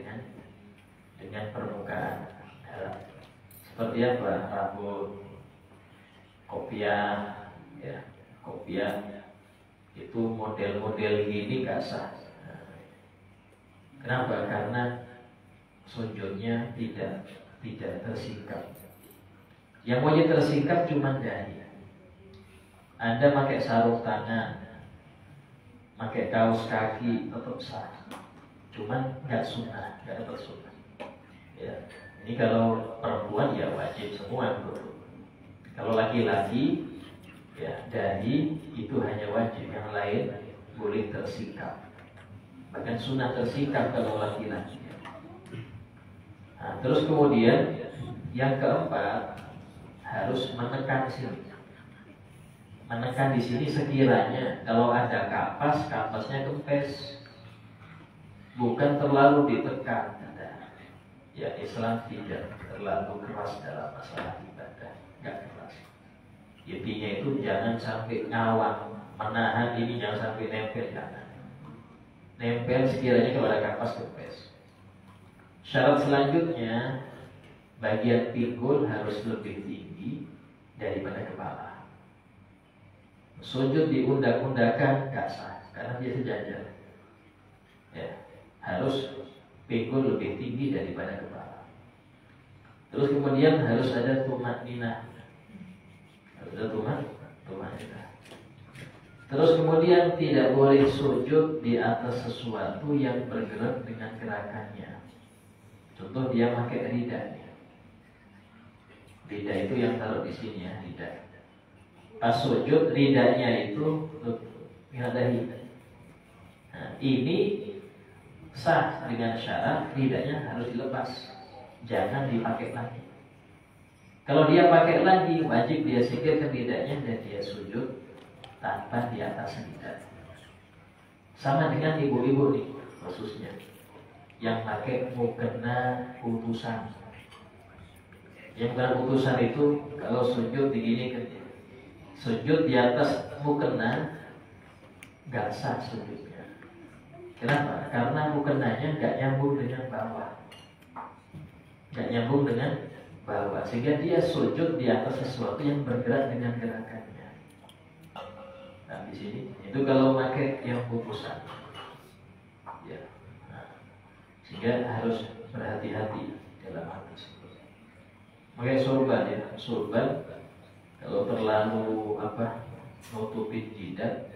dengan permukaan dalam. Seperti apa? Rambut, kopiah, ya, kopiah itu model-model gini gak sah. Kenapa? Karena sujudnya tidak tersikap. Yang wajib tersikap cuma dahi. Anda pakai sarung tangan, pakai kaos kaki tetap sah. Cuman nggak sunnah, nggak dapat sunnah. Ya, ini kalau perempuan ya wajib semua bro. Kalau laki-laki ya dahi itu hanya wajib, yang lain boleh tersikap. Bahkan sunnah tersikap kalau laki-laki. Nah, terus kemudian yang keempat harus menekan sini. Menekan di sini sekiranya kalau ada kapas, kapasnya kempes, bukan terlalu ditekan. Ya Islam tidak terlalu keras dalam masalah ibadah, nggak keras. Intinya itu jangan sampai ngawang, menahan ini jangan sampai nempel, jangan. Nempel sekiranya kalau ada kapas kempes. Syarat selanjutnya bagian pinggul harus lebih tinggi daripada kepala. Sujud diundak-undakan gak sah karena dia sejajar. Ya, harus pinggul lebih tinggi daripada kepala. Terus kemudian harus ada tumakninah. Harus ada tumakninah. Terus kemudian tidak boleh sujud di atas sesuatu yang bergerak dengan gerakannya. Contoh dia pakai ridanya. Rida itu yang taruh di sini ya, rida. Pas sujud ridanya itu dahi. Nah, ini sah dengan syarat ridanya harus dilepas, jangan dipakai lagi. Kalau dia pakai lagi, wajib dia singkirkan ridanya dan dia sujud tanpa di atas rida. Sama dengan ibu-ibu nih, khususnya yang pakai mukena utusan. Yang bukan utusan itu kalau sujud begini kerja. Sujud di atas mukena gak sah sujudnya. Kenapa? Karena mukenanya gak nyambung dengan bawah. Gak nyambung dengan bawah. Sehingga dia sujud di atas sesuatu yang bergerak dengan gerakannya. Nah di sini itu kalau pakai yang utusan. Ya. Nah, sehingga harus berhati-hati dalam hal tersebut. Makanya sorban ya, sorban kalau terlalu nutupin jidat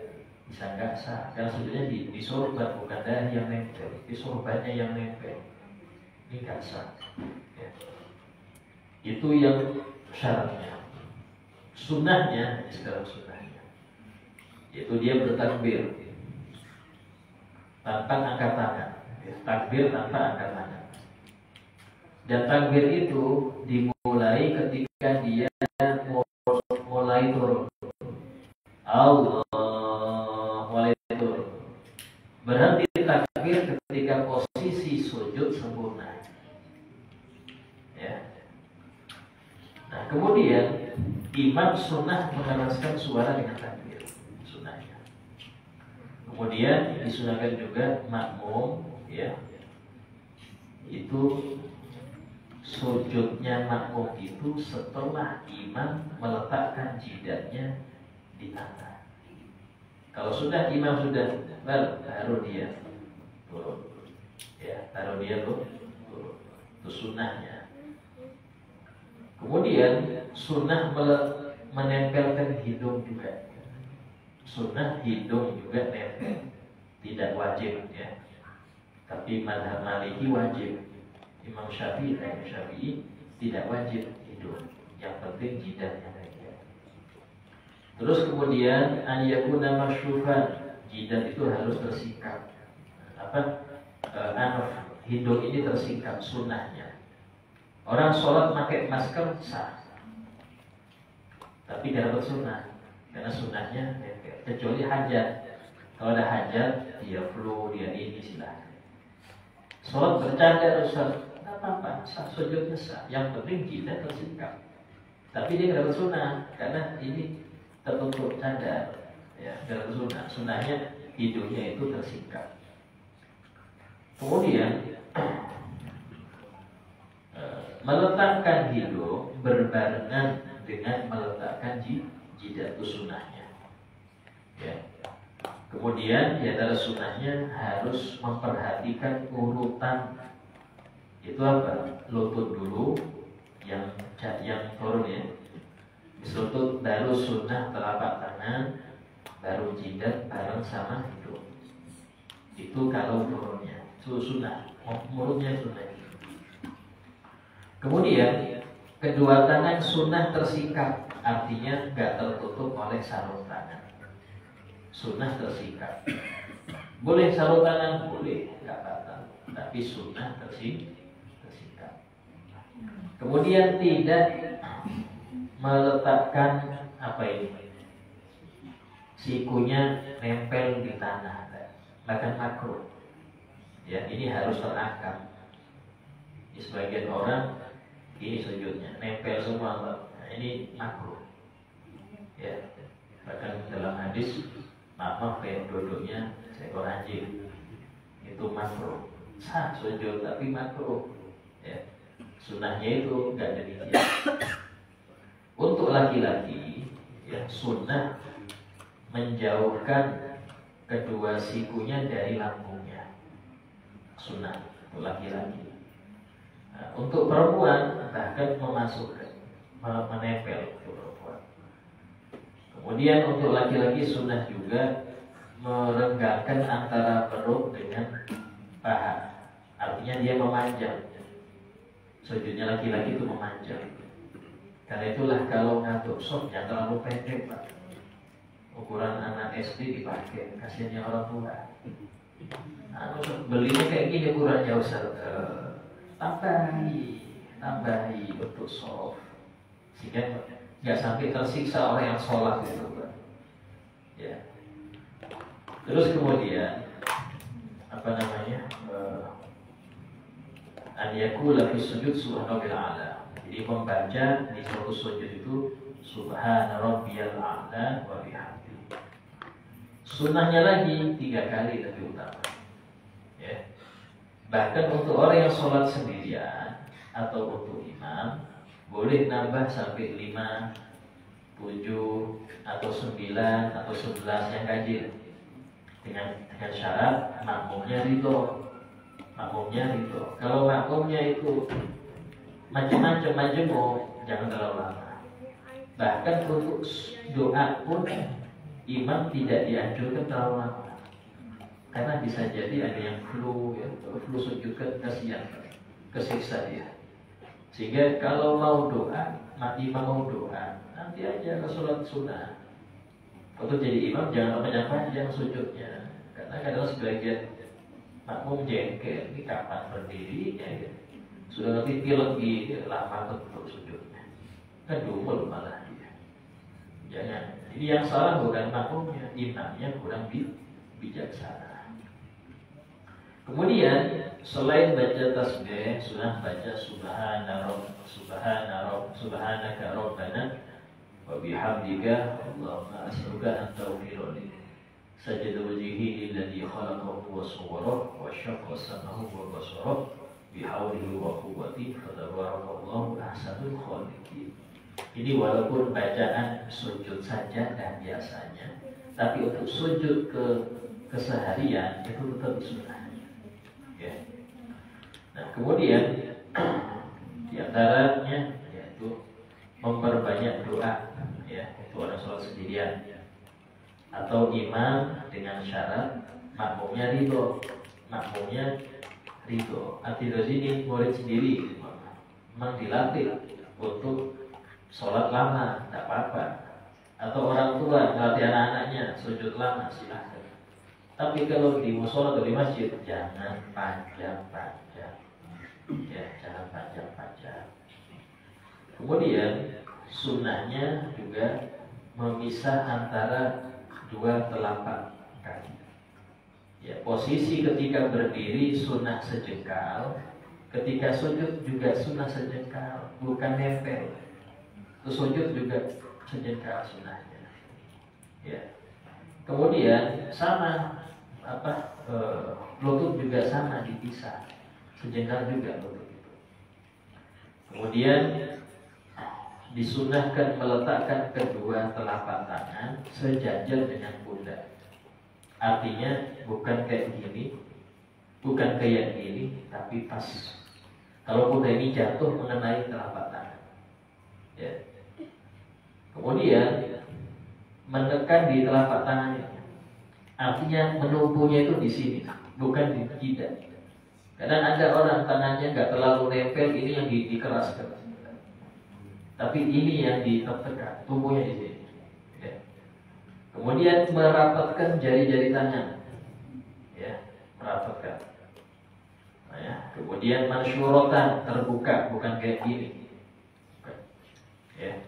bisa nggak sah. Karena sebenarnya di sorban bukan dahi yang nempel, di sorbannya yang nempel. Ini nggak sah. Ya. Itu yang syaratnya. Sunnahnya, sekarang sunnahnya, yaitu dia bertakbir tanpa angkat tangan. Ya, takbir tanpa angkat tangan. Dan takbir itu dimulai ketika dia mulai turun. Allah mulai turun. Berhenti takbir ketika posisi sujud sempurna. Ya. Nah kemudian imam sunnah mengeraskan suara dengan takbir, sunnahnya. Kemudian disunahkan juga makmum, ya, itu sujudnya makmum itu setelah imam meletakkan jidatnya di tanah. Kalau sudah imam sudah baru dia turun. Ya, taruh dia turun. Itu sunnahnya. Kemudian sunnah menempelkan hidung juga. Sunnah hidung juga nempel. Tidak wajib ya. Tapi mazhab Maliki wajib. Imam Syafi'i tidak wajib hidung. Yang penting jidatnya saja. Terus kemudian an yakuna masyufan, jidat itu harus tersingkap. Hidung ini tersingkap sunnahnya. Orang sholat pakai masker sah, tapi tidak bersunnah karena sunnahnya kecuali hajat. Kalau ada hajat, dia flu, dia ini silahkan. Sholat bercanda Ustaz, nggak apa-apa, sah, sujudnya sah. Yang penting jidat tersingkap. Tapi dia nggak bersunah karena ini tertutup cadar, ya nggak bersunah. Sunahnya hidungnya itu tersingkap. Kemudian meletakkan hidung berbarengan dengan meletakkan jidat itu sunahnya. Ya. Kemudian di antara sunahnya harus memperhatikan urutan. Itu apa? Lutut dulu yang turun ya. Lutut baru sunah telapak tangan, baru jidat bareng sama hidung. Itu kalau turunnya, itu sunah. Mulutnya sunah. Kemudian kedua tangan sunah tersingkap, artinya nggak tertutup oleh sarung tangan. Sunnah tersingkap. Boleh sarung tangan, boleh, nggak batal. Tapi sunnah tersingkap. Kemudian tidak meletakkan apa ini? Sikunya nempel di tanah, bahkan makruh. Ya, ini harus terangkat. Di sebagian orang ini sujudnya nempel semua, nah, ini makruh. Ya, bahkan dalam hadis maaf kayak duduknya seekor anjing, itu makruh. Sah sujud tapi makruh. Ya. Sunnahnya itu nggak demikian. Untuk laki-laki, ya sunnah menjauhkan kedua sikunya dari lambungnya. Sunnah untuk laki-laki. Nah, untuk perempuan bahkan memasukkan, menempel untuk perempuan. Kemudian untuk laki-laki sunnah juga merenggangkan antara perut dengan paha. Artinya dia memanjang. Sujudnya laki-laki itu memanjang. Karena itulah kalau ngatur soft jangan terlalu pendek, Pak. Ukuran anak SD dipakai, kasihannya orang tua. Belinya kayak gini ukurannya Ustaz. Tambahi untuk soft. Sehingga nggak sampai tersiksa orang yang sholat itu, Pak. Ya. Terus kemudian apa namanya? An yakula fi sujud subhanallah a'la. Jadi membaca di suatu sujud itu subhana rabbiyal a'la wa bihamdi. Sunnahnya lagi 3 kali lebih utama. Ya. Bahkan untuk orang yang sholat sendirian atau untuk imam boleh nambah sampai 5, 7, atau 9, atau 11 yang ganjil. Dengan syarat makmumnya ridho. Kalau makmumnya itu macam-macam majemuk, jangan terlalu lama. Bahkan untuk doa pun imam tidak dianjurkan terlalu lama. Karena bisa jadi ada yang flu, ya, flu sujud kasihan, kesiksa dia. Sehingga kalau mau doa, imam mau doa, nanti aja ke sholat sunnah. Untuk jadi imam jangan panjang-panjang sujudnya. Karena kadang sebagian makmum jengkel, ini kapan berdiri ya, sudah lebih lama betul sujudnya. Kan dumel malah dia. Jangan. Jadi yang salah bukan makmumnya, imamnya kurang bijaksana. Kemudian selain baca tasbih, sunnah baca subhanaka rabbana wa bihamdika Allahumma as'aluka an taghfira li sajada wajhihi lilladzi khalaqahu wa sawwarahu wa syaqqa sam'ahu wa basarahu bihaulihi wa quwwatihi fatabarakallahu ahsanul khaliqin. Ini walaupun bacaan sujud saja dan biasanya, tapi untuk sujud keseharian itu tetap sunnah. Ya. Nah, kemudian di antaranya yaitu memperbanyak doa, ya, untuk orang sholat sendirian atau imam dengan syarat makmumnya ridho. Arti dari sini murid sendiri memang dilatih untuk sholat lama, tidak apa-apa. Atau orang tua melatih anak-anaknya sujud lama, silahkan. Tapi kalau di musola atau di masjid jangan panjang-panjang. Ya, jangan panjang-panjang. Kemudian sunnahnya juga memisah antara 2 telapak kaki. Ya, posisi ketika berdiri sunnah sejengkal, Ketika sujud juga sunnah sejengkal, bukan nempel. Terus sujud juga sejengkal sunnahnya. Ya. Kemudian sama lutut juga sama dipisah, sejengkal juga lutut itu. Kemudian disunahkan meletakkan kedua telapak tangan sejajar dengan pundak. Artinya bukan kayak gini, bukan kayak gini, tapi pas. Kalau pundak ini jatuh mengenai telapak tangan. Ya. Kemudian menekan di telapak tangannya. Artinya menumpunya itu di sini, bukan di jidat. Kadang ada orang tangannya nggak terlalu nempel, ini yang dikeraskan. Tapi ini yang ditekan, tumpunya di sini. Ya. Kemudian merapatkan jari-jari tangan, ya, merapatkan. Nah, ya. Kemudian mansyurotan, terbuka, bukan kayak gini. Ya.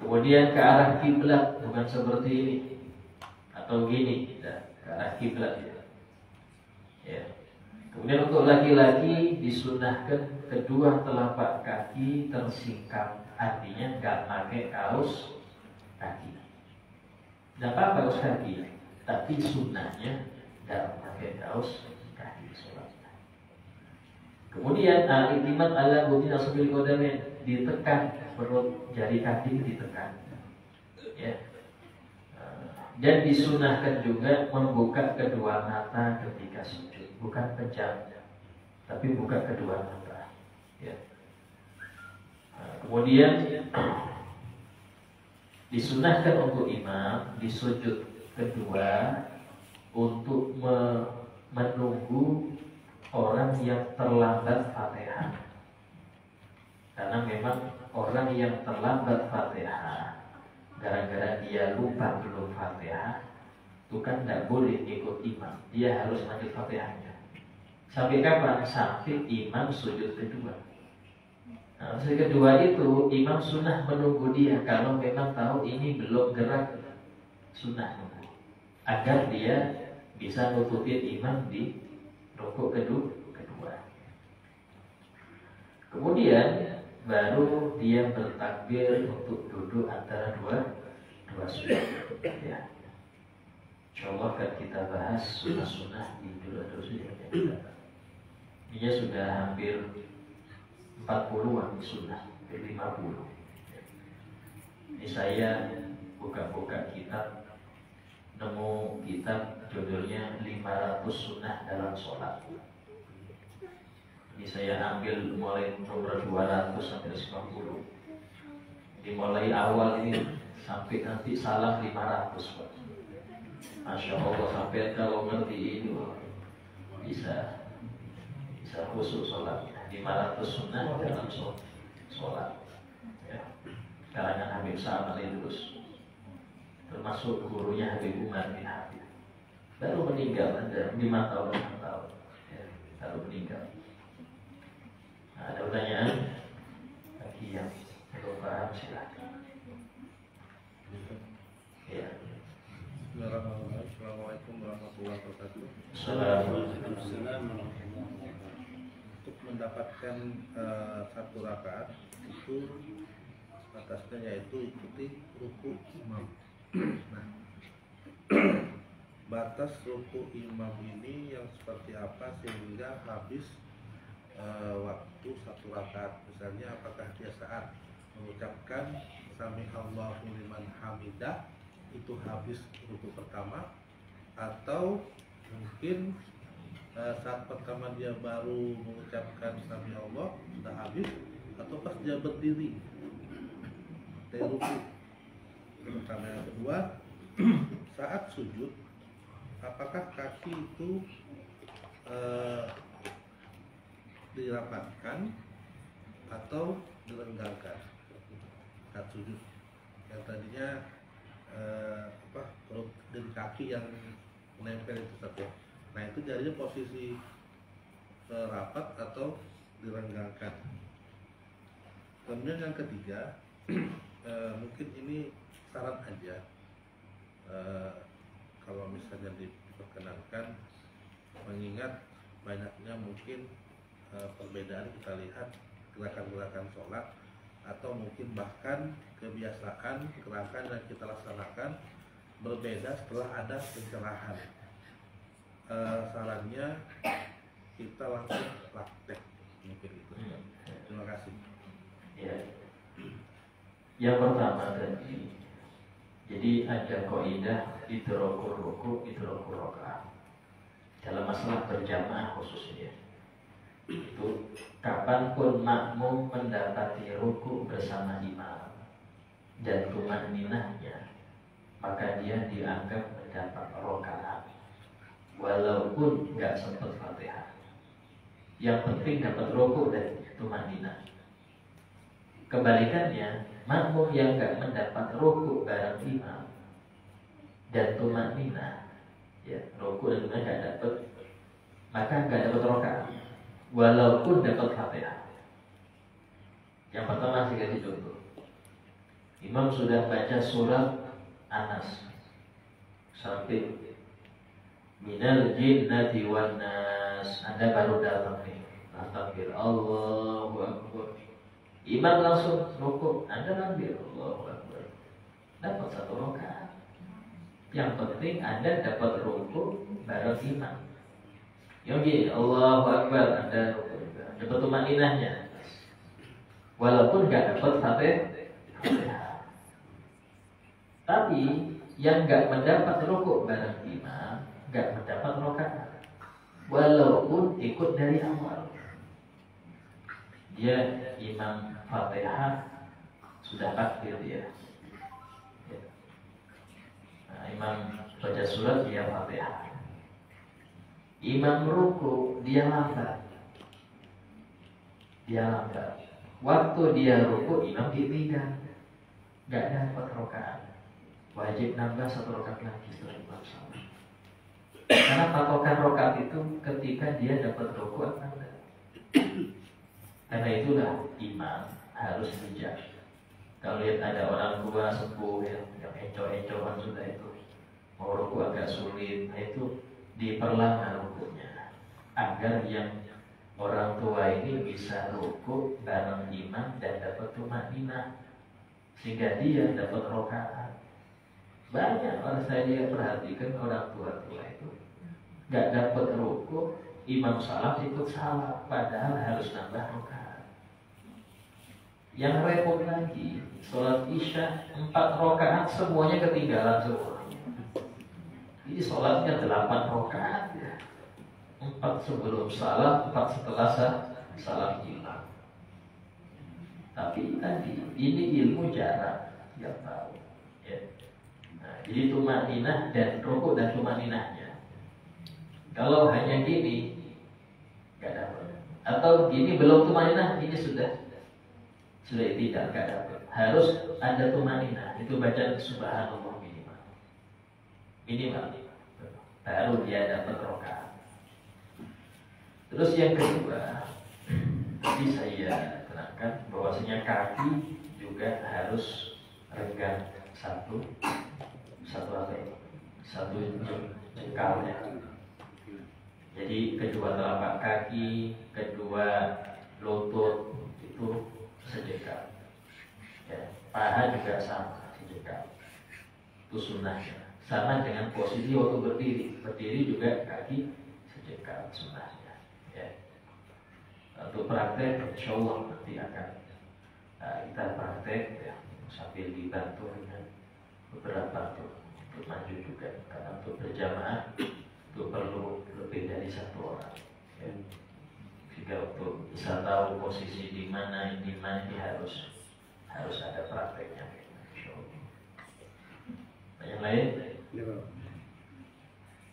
Kemudian ke arah kiblat, bukan seperti ini atau gini, ke arah kiblat. Ya. Kemudian untuk laki-laki disunahkan kedua telapak kaki tersingkap, artinya nggak pakai kaos kaki. Nggak apa-apa kaos kaki, tapi sunnahnya nggak pakai kaos kaki sholatnya. Kemudian al-iktimat ala butin asbil qadamain, ditekan perut jari kaki ditekan. Ya. Dan disunahkan juga membuka kedua mata ketika sujud, bukan pejam, tapi buka kedua mata. Ya. Kemudian disunahkan untuk imam di sujud kedua untuk menunggu orang yang terlambat Fatihah. Karena memang orang yang terlambat Fatihah gara-gara dia lupa belum Fatihah, itu kan tidak boleh ikut imam. Dia harus lanjut Fatihahnya. Sampai kapan? Sampai imam sujud kedua. Nah, sujud kedua itu imam sunnah menunggu dia. Kalau memang tahu ini belum gerak, sunnah menunggu agar dia bisa nututin imam di rukuk kedua. Kemudian baru dia bertakbir untuk duduk antara dua sujud. Ya. Insyaallah akan kita bahas sunnah-sunnah di dua sujud. Ini sudah hampir 40-an sunnah, 50. Ini saya buka-buka kitab, nemu kitab judulnya 500 sunnah dalam sholat. Ini saya ambil mulai nomor 200 sampai 50. Dimulai awal ini sampai nanti salam 500, Pak. Masya Allah, sampai kalau ngerti ini bisa khusus sholatnya. 500 sunnah dalam sholat. Ya. Karangan Habib Sa'ad Al-Idrus, termasuk gurunya Habib Umar bin Habib. Baru meninggal, ada 5 tahun, 6 tahun. Ya, baru meninggal. Nah, ada pertanyaan bagi yang belum paham, silakan. Ya.
Assalamualaikum warahmatullahi wabarakatuh.
Assalamualaikum.
Untuk mendapatkan satu rakaat itu atasnya yaitu ikuti ruku imam. Nah, batas ruku imam ini yang seperti apa sehingga habis waktu satu rakaat? Misalnya apakah dia saat mengucapkan sami Allahu liman hamidah itu habis ruku pertama, atau mungkin saat pertama dia baru mengucapkan sami Allah sudah habis, atau pas dia berdiri dari ruku. Pertama. Yang kedua, saat sujud apakah kaki itu dirapatkan atau dilenggangkan saat sujud? Yang tadinya perut dan kaki yang menempel itu saja. Nah, itu jadinya posisi rapat atau direnggangkan. Kemudian yang ketiga, mungkin ini saran aja, kalau misalnya diperkenankan, mengingat banyaknya mungkin perbedaan kita lihat gerakan-gerakan sholat atau mungkin bahkan kebiasaan gerakan yang kita laksanakan berbeda setelah ada pencerahan. Sarannya kita langsung praktek mungkin itu. Terima kasih.
Ya. Yang pertama tadi, jadi ada kaidah idrakul ruku, idrakul rakaat. Dalam masalah berjamaah khususnya, itu kapanpun makmum mendapati ruku bersama imam dan tumaninahnya, maka dia dianggap mendapat rakaat, walaupun nggak sempat Fatihah. Yang penting dapat ruku dan tumaninah. Kebalikannya, makmum yang nggak mendapat ruku bareng imam dan tumaninah, ya, ruku dan tumaninah nggak dapat, maka nggak dapat rakaat, walaupun dapat Fatihah. Yang pertama saya kasih contoh. Imam sudah baca surat Anas sampai minal jinnati wan nas, Anda baru datang nih, takbir Allahu Akbar. Imam langsung rukuk, Anda takbir Allahu Akbar, dapat satu rakaat. Yang penting Anda dapat rukuk bareng imam. Yogi Allahu Akbar, Anda rukuk juga, dapat tumaninahnya, walaupun nggak dapat Fatihah. Tapi yang nggak mendapat rukuk bareng imam nggak mendapat rakaat, walaupun ikut dari awal. Dia imam Fatihah sudah takbir dia. Nah, imam baca surat dia Fatihah. Imam ruku dia lambat. Waktu dia ruku imam ditinggal, nggak dapat rakaat. Wajib nambah satu rakaat lagi setelah imam salam. Karena patokan rakaat itu ketika dia dapat ruku atau enggak. Karena itulah imam harus bijak. Kalau lihat ada orang tua sepuh yang encoh-encohan sudah itu, mau ruku agak sulit, nah itu diperlama rukunya agar yang orang tua ini bisa ruku bareng imam dan dapat tumaninah, sehingga dia dapat rakaat. Banyak orang saya perhatikan orang tua-tua itu nggak dapat ruku, imam salam ikut salam, padahal harus nambah rakaat. Yang repot lagi, sholat isya 4 rakaat semuanya ketinggalan semua. Jadi sholatnya 8 rakaat ya. 4 sebelum salam, 4 setelah salam imam. Tapi tadi ini ilmu jarak yang tahu. Ya. Nah, jadi tumaninah dan rukuk dan tumaninahnya. Kalau hanya gini nggak dapat. Atau gini belum tumaninah, ini sudah tidak dapat. Harus ada tumaninah. Itu baca subhanallah minimal. Baru dia dapat rakaat. Terus yang kedua, tadi saya terangkan bahwasanya kaki juga harus renggang satu jengkalnya. Jadi kedua telapak kaki, kedua lutut itu sejengkal. Ya, paha juga sama sejengkal. Itu sunnahnya. Sama dengan posisi waktu berdiri juga kaki sejengkal sunnahnya. Ya. Untuk praktek, insya Allah nanti akan kita praktek ya, sambil dibantu dengan beberapa untuk maju juga. Karena untuk berjamaah itu perlu lebih dari 1 orang. Ya. Jika untuk bisa tahu posisi di mana ini harus ada prakteknya. Yang lain?
Ya, Pak.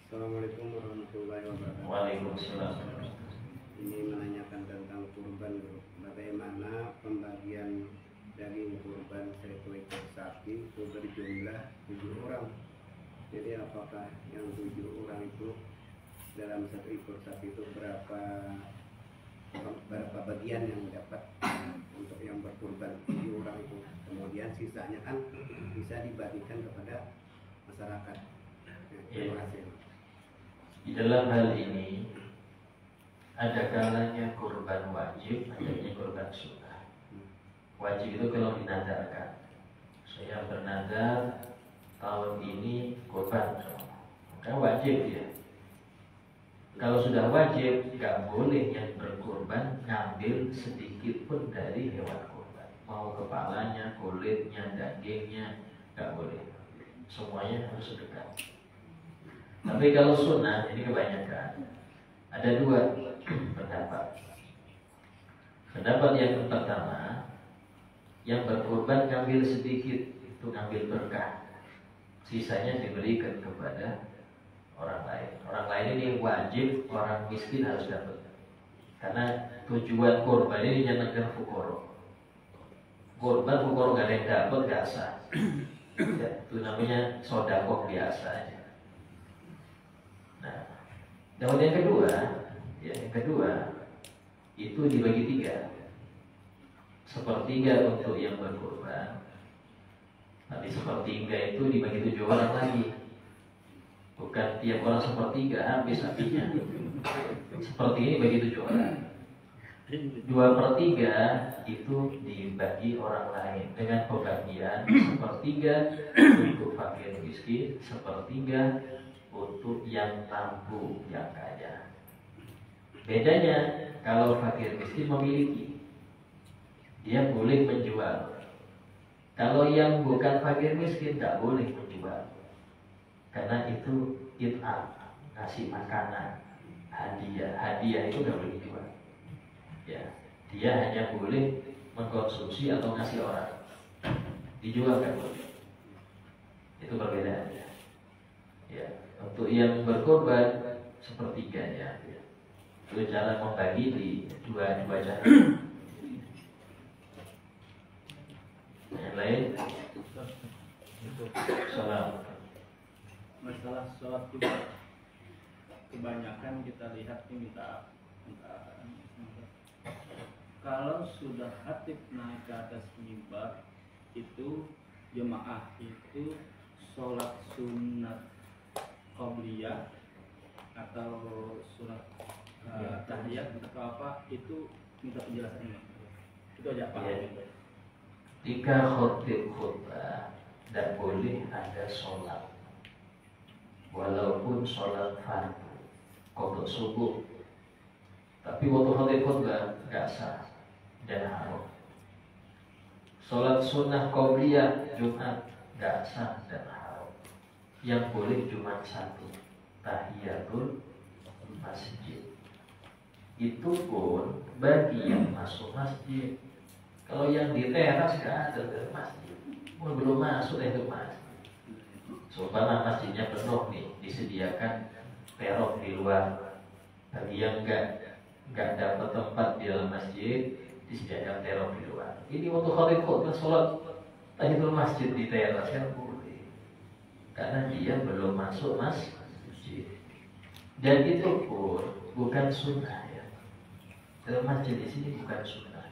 Assalamualaikum warahmatullahi wabarakatuh.
Waalaikumsalam.
Ini menanyakan tentang kurban, bagaimana pembagian daging kurban 1 ekor sapi itu berjumlah 7 orang. Jadi apakah yang 7 orang itu dalam 1 ekor sapi itu berapa bagian yang dapat untuk yang berkurban 7 orang itu? Kemudian sisanya kan bisa dibagikan kepada masyarakat. Terima kasih.
Di dalam hal ini Ada kalanya kurban wajib, adanya kurban sunnah. Wajib itu kalau dinadarkan. Saya bernadar tahun ini kurban, maka wajib ya. Kalau sudah wajib, nggak boleh yang berkurban ngambil sedikit pun dari hewan kurban. Mau kepalanya, kulitnya, dagingnya, nggak boleh. Semuanya harus sedekah. Tapi kalau sunnah, ini kebanyakan ada dua pendapat. Pendapat yang pertama, yang berkurban ngambil sedikit, itu ngambil berkah. Sisanya diberikan kepada orang lain. Orang lain ini wajib, orang miskin harus dapat. Karena tujuan kurban ini nyenangkan fukoro. Kurban fukoro gak ada yang dapat, gak sah. Ya, itu namanya sodakoh biasa aja. Nah, dan yang kedua itu dibagi tiga. Sepertiga untuk yang berkurban. Nanti sepertiga itu dibagi 7 orang lagi. Bukan tiap orang sepertiga habis sapinya. Seperti ini bagi 7 orang. 2/3 itu dibagi orang lain dengan pembagian sepertiga untuk fakir miskin, sepertiga untuk yang mampu, yang kaya. Bedanya kalau fakir miskin memiliki, dia boleh menjual. Kalau yang bukan fakir miskin tidak boleh menjual. Karena itu it'am, ngasih makanan, hadiah itu nggak boleh dijual. Ya, dia hanya boleh mengkonsumsi atau ngasih orang. Dijual nggak boleh. Itu perbedaannya. Ya, untuk yang berkorban sepertiganya. Ya. Itu cara membagi di dua cara. Yang lain, salam.
Masalah sholat juga kebanyakan kita lihat ini kalau sudah khatib naik ke atas mimbar itu jemaah itu sholat sunat qabliyah atau sunat tahiyat atau apa itu minta penjelasannya. Itu aja Pak.
Ya. Jika khatib khutbah tidak boleh ada sholat. Walaupun sholat fardu, qadha subuh, tapi waktu khatib khutbah nggak sah dan haram. Sholat sunnah qabliyah Jumat nggak sah dan haram. Yang boleh cuma satu, tahiyatul masjid. Itu pun bagi yang masuk masjid. Kalau yang di teras nggak ada ke masjid, belum masuk ke masjid. Seumpama masjidnya penuh nih, disediakan terop di luar. Bagi yang nggak dapat tempat di dalam masjid, disediakan terop di luar. Ini waktu khatib khutbah sholat tahiyatul masjid di teras kan boleh, karena dia belum masuk masjid. Dan itu pun bukan sunnah ya. Dalam masjid di sini bukan sunnah,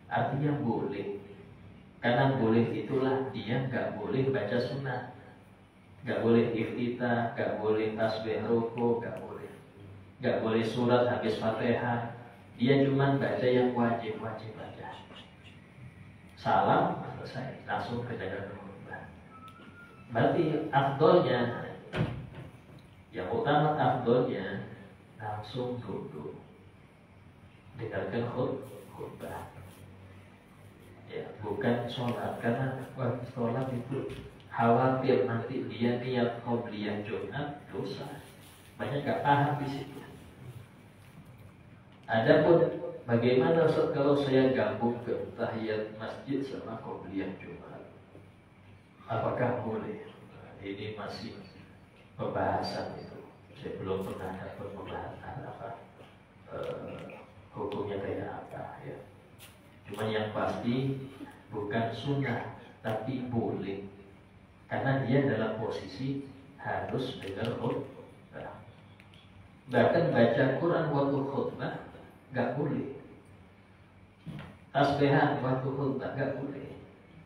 artinya boleh. Karena boleh itulah dia nggak boleh baca sunnah. Gak boleh iftitah, gak boleh tasbih ruku, gak boleh surat habis Fatihah. Dia cuma baca yang wajib baca. Salam selesai, langsung ke jalan khutbah. Berarti afdolnya, yang utama afdolnya langsung duduk, dengarkan khutbah. Ya, bukan sholat, karena sholat itu khawatir nanti dia niat qobliyah Jumat dosa. Banyak gak paham di situ. Adapun bagaimana kalau saya gabung ke tahiyat masjid sama qobliyah Jumat, apakah boleh? Ini masih pembahasan itu. Saya belum pernah dapat pembahasan hukumnya kayak apa ya. Cuma yang pasti bukan sunnah, tapi boleh. Karena dia dalam posisi harus dengar khutbah. Bahkan baca Quran waktu khutbah gak boleh. Tasbihan waktu khutbah gak boleh.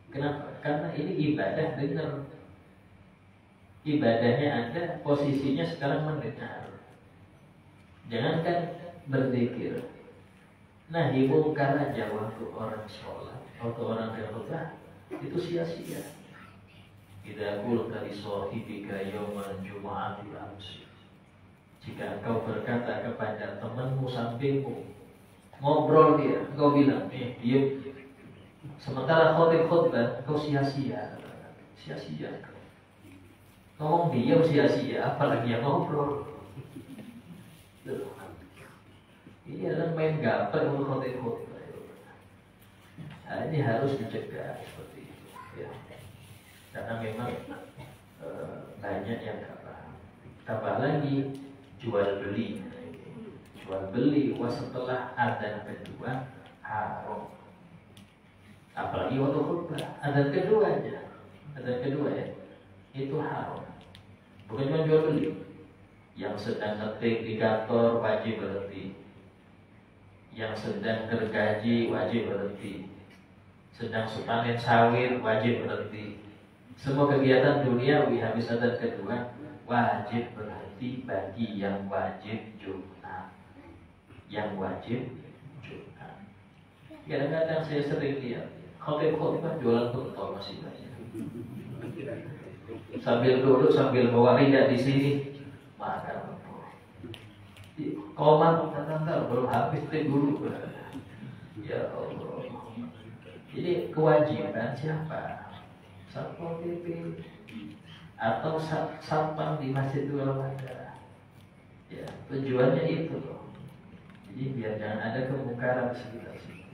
Kenapa? Karena ini ibadah dengar. Ibadahnya ada, posisinya sekarang mendengar. Jangankan berzikir. Nah, dibongkar aja waktu orang sholat, waktu orang berkhutbah itu sia-sia. Idza qulta li sahibika yaumal jumu'ati amsi. Jika engkau berkata kepada temanmu sampingmu, ngobrol dia, engkau bilang, diam. Sementara khutbah, engkau sia-sia. Sia-sia. Ngomong diam sia-sia, apalagi yang ngobrol. Ini adalah main gampang untuk khutbah. Nah, ini harus dicegah seperti itu, ya. Karena memang banyak yang nggak paham. Tambah lagi jual beli, setelah adzan kedua haram. Apalagi waktu khutbah, adzan kedua ya, itu haram. Bukan cuma jual beli, yang sedang ngetik di kantor wajib berhenti, yang sedang gergaji wajib berhenti, sedang panen sawit wajib berhenti. Semua kegiatan duniawi habis adzan kedua wajib berhenti bagi yang wajib Jumat. Kadang-kadang saya sering lihat khotbah jualan pentol masih banyak. Sambil duduk sambil bawa lidah di sini makan pentol. Komat kata belum habis dulu. Ya Allah. Jadi kewajiban siapa? Satpol PP atau satpam di Masjidil Ramadan. Ya, tujuannya itu loh. Jadi biar jangan ada kemungkaran sekitar situ.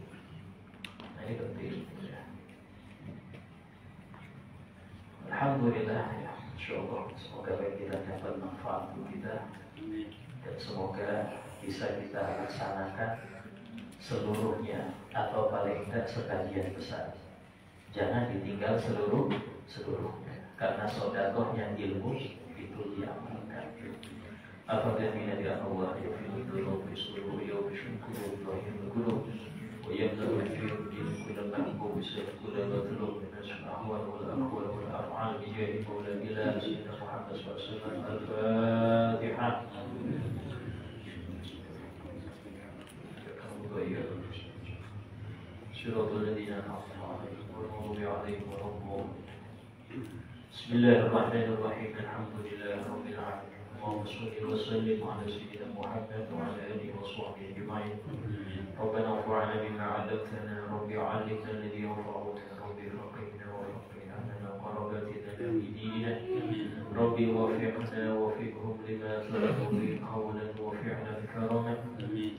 Nah, ini penting ya. Alhamdulillah ya, insyaallah semoga kita dapat manfaat untuk kita dan semoga bisa kita laksanakan seluruhnya atau paling tidak sebagian besar. Jangan ditinggal seluruhnya karena sedekahnya ilmu itu diamalkan. Apabila min Allah yufidu qulub bisulub yushkuru Allahul qulub wa yabda'u fi kulli mahbub kulli matlub min al-ahwal wal aqwal wal af'al bi jahi qawla ila sayyidina Muhammad sallallahu alaihi wasallam. Al-Fatihah. Shiratal ladzina an'amta 'alaihim ghairil maghdubi 'alaihim waladdallin. Bismillahirrahmanirrahim. Alhamdulillahi rabbil alamin. Allahumma shalli wa sallim 'ala sayyidina Muhammad wa 'ala alihi wa sahbihi ajma'in. Rabbana anfa'na bima 'allamtana, Rabbi 'allimna alladhi yanfa'una, Rabbi faqihna wa faqih 'alana qarabatina fi dinina. Rabbi waffiqna wa waffiqhum lima tuhibbu qawlan wa fi'lan karaman.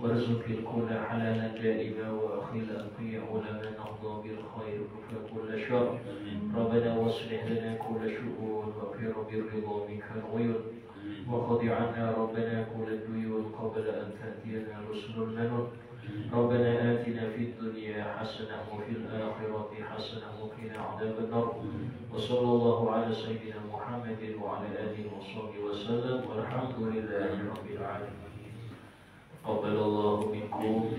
وارزق الكل حلالا دائما واخل القيع لمن نرضى بالخير فكل شر. ربنا واصلح لنا كل شؤون واغفر بالرضا منك الغيون وقض عنا ربنا كل الديون قبل ان تاتينا رسل المنون. ربنا آتنا في الدنيا حسنة وفي الآخرة حسنة وقنا عذاب النار. وصلى الله على سيدنا محمد وعلى آله وصحبه وسلم والحمد لله رب العالمين. قبل الله منكم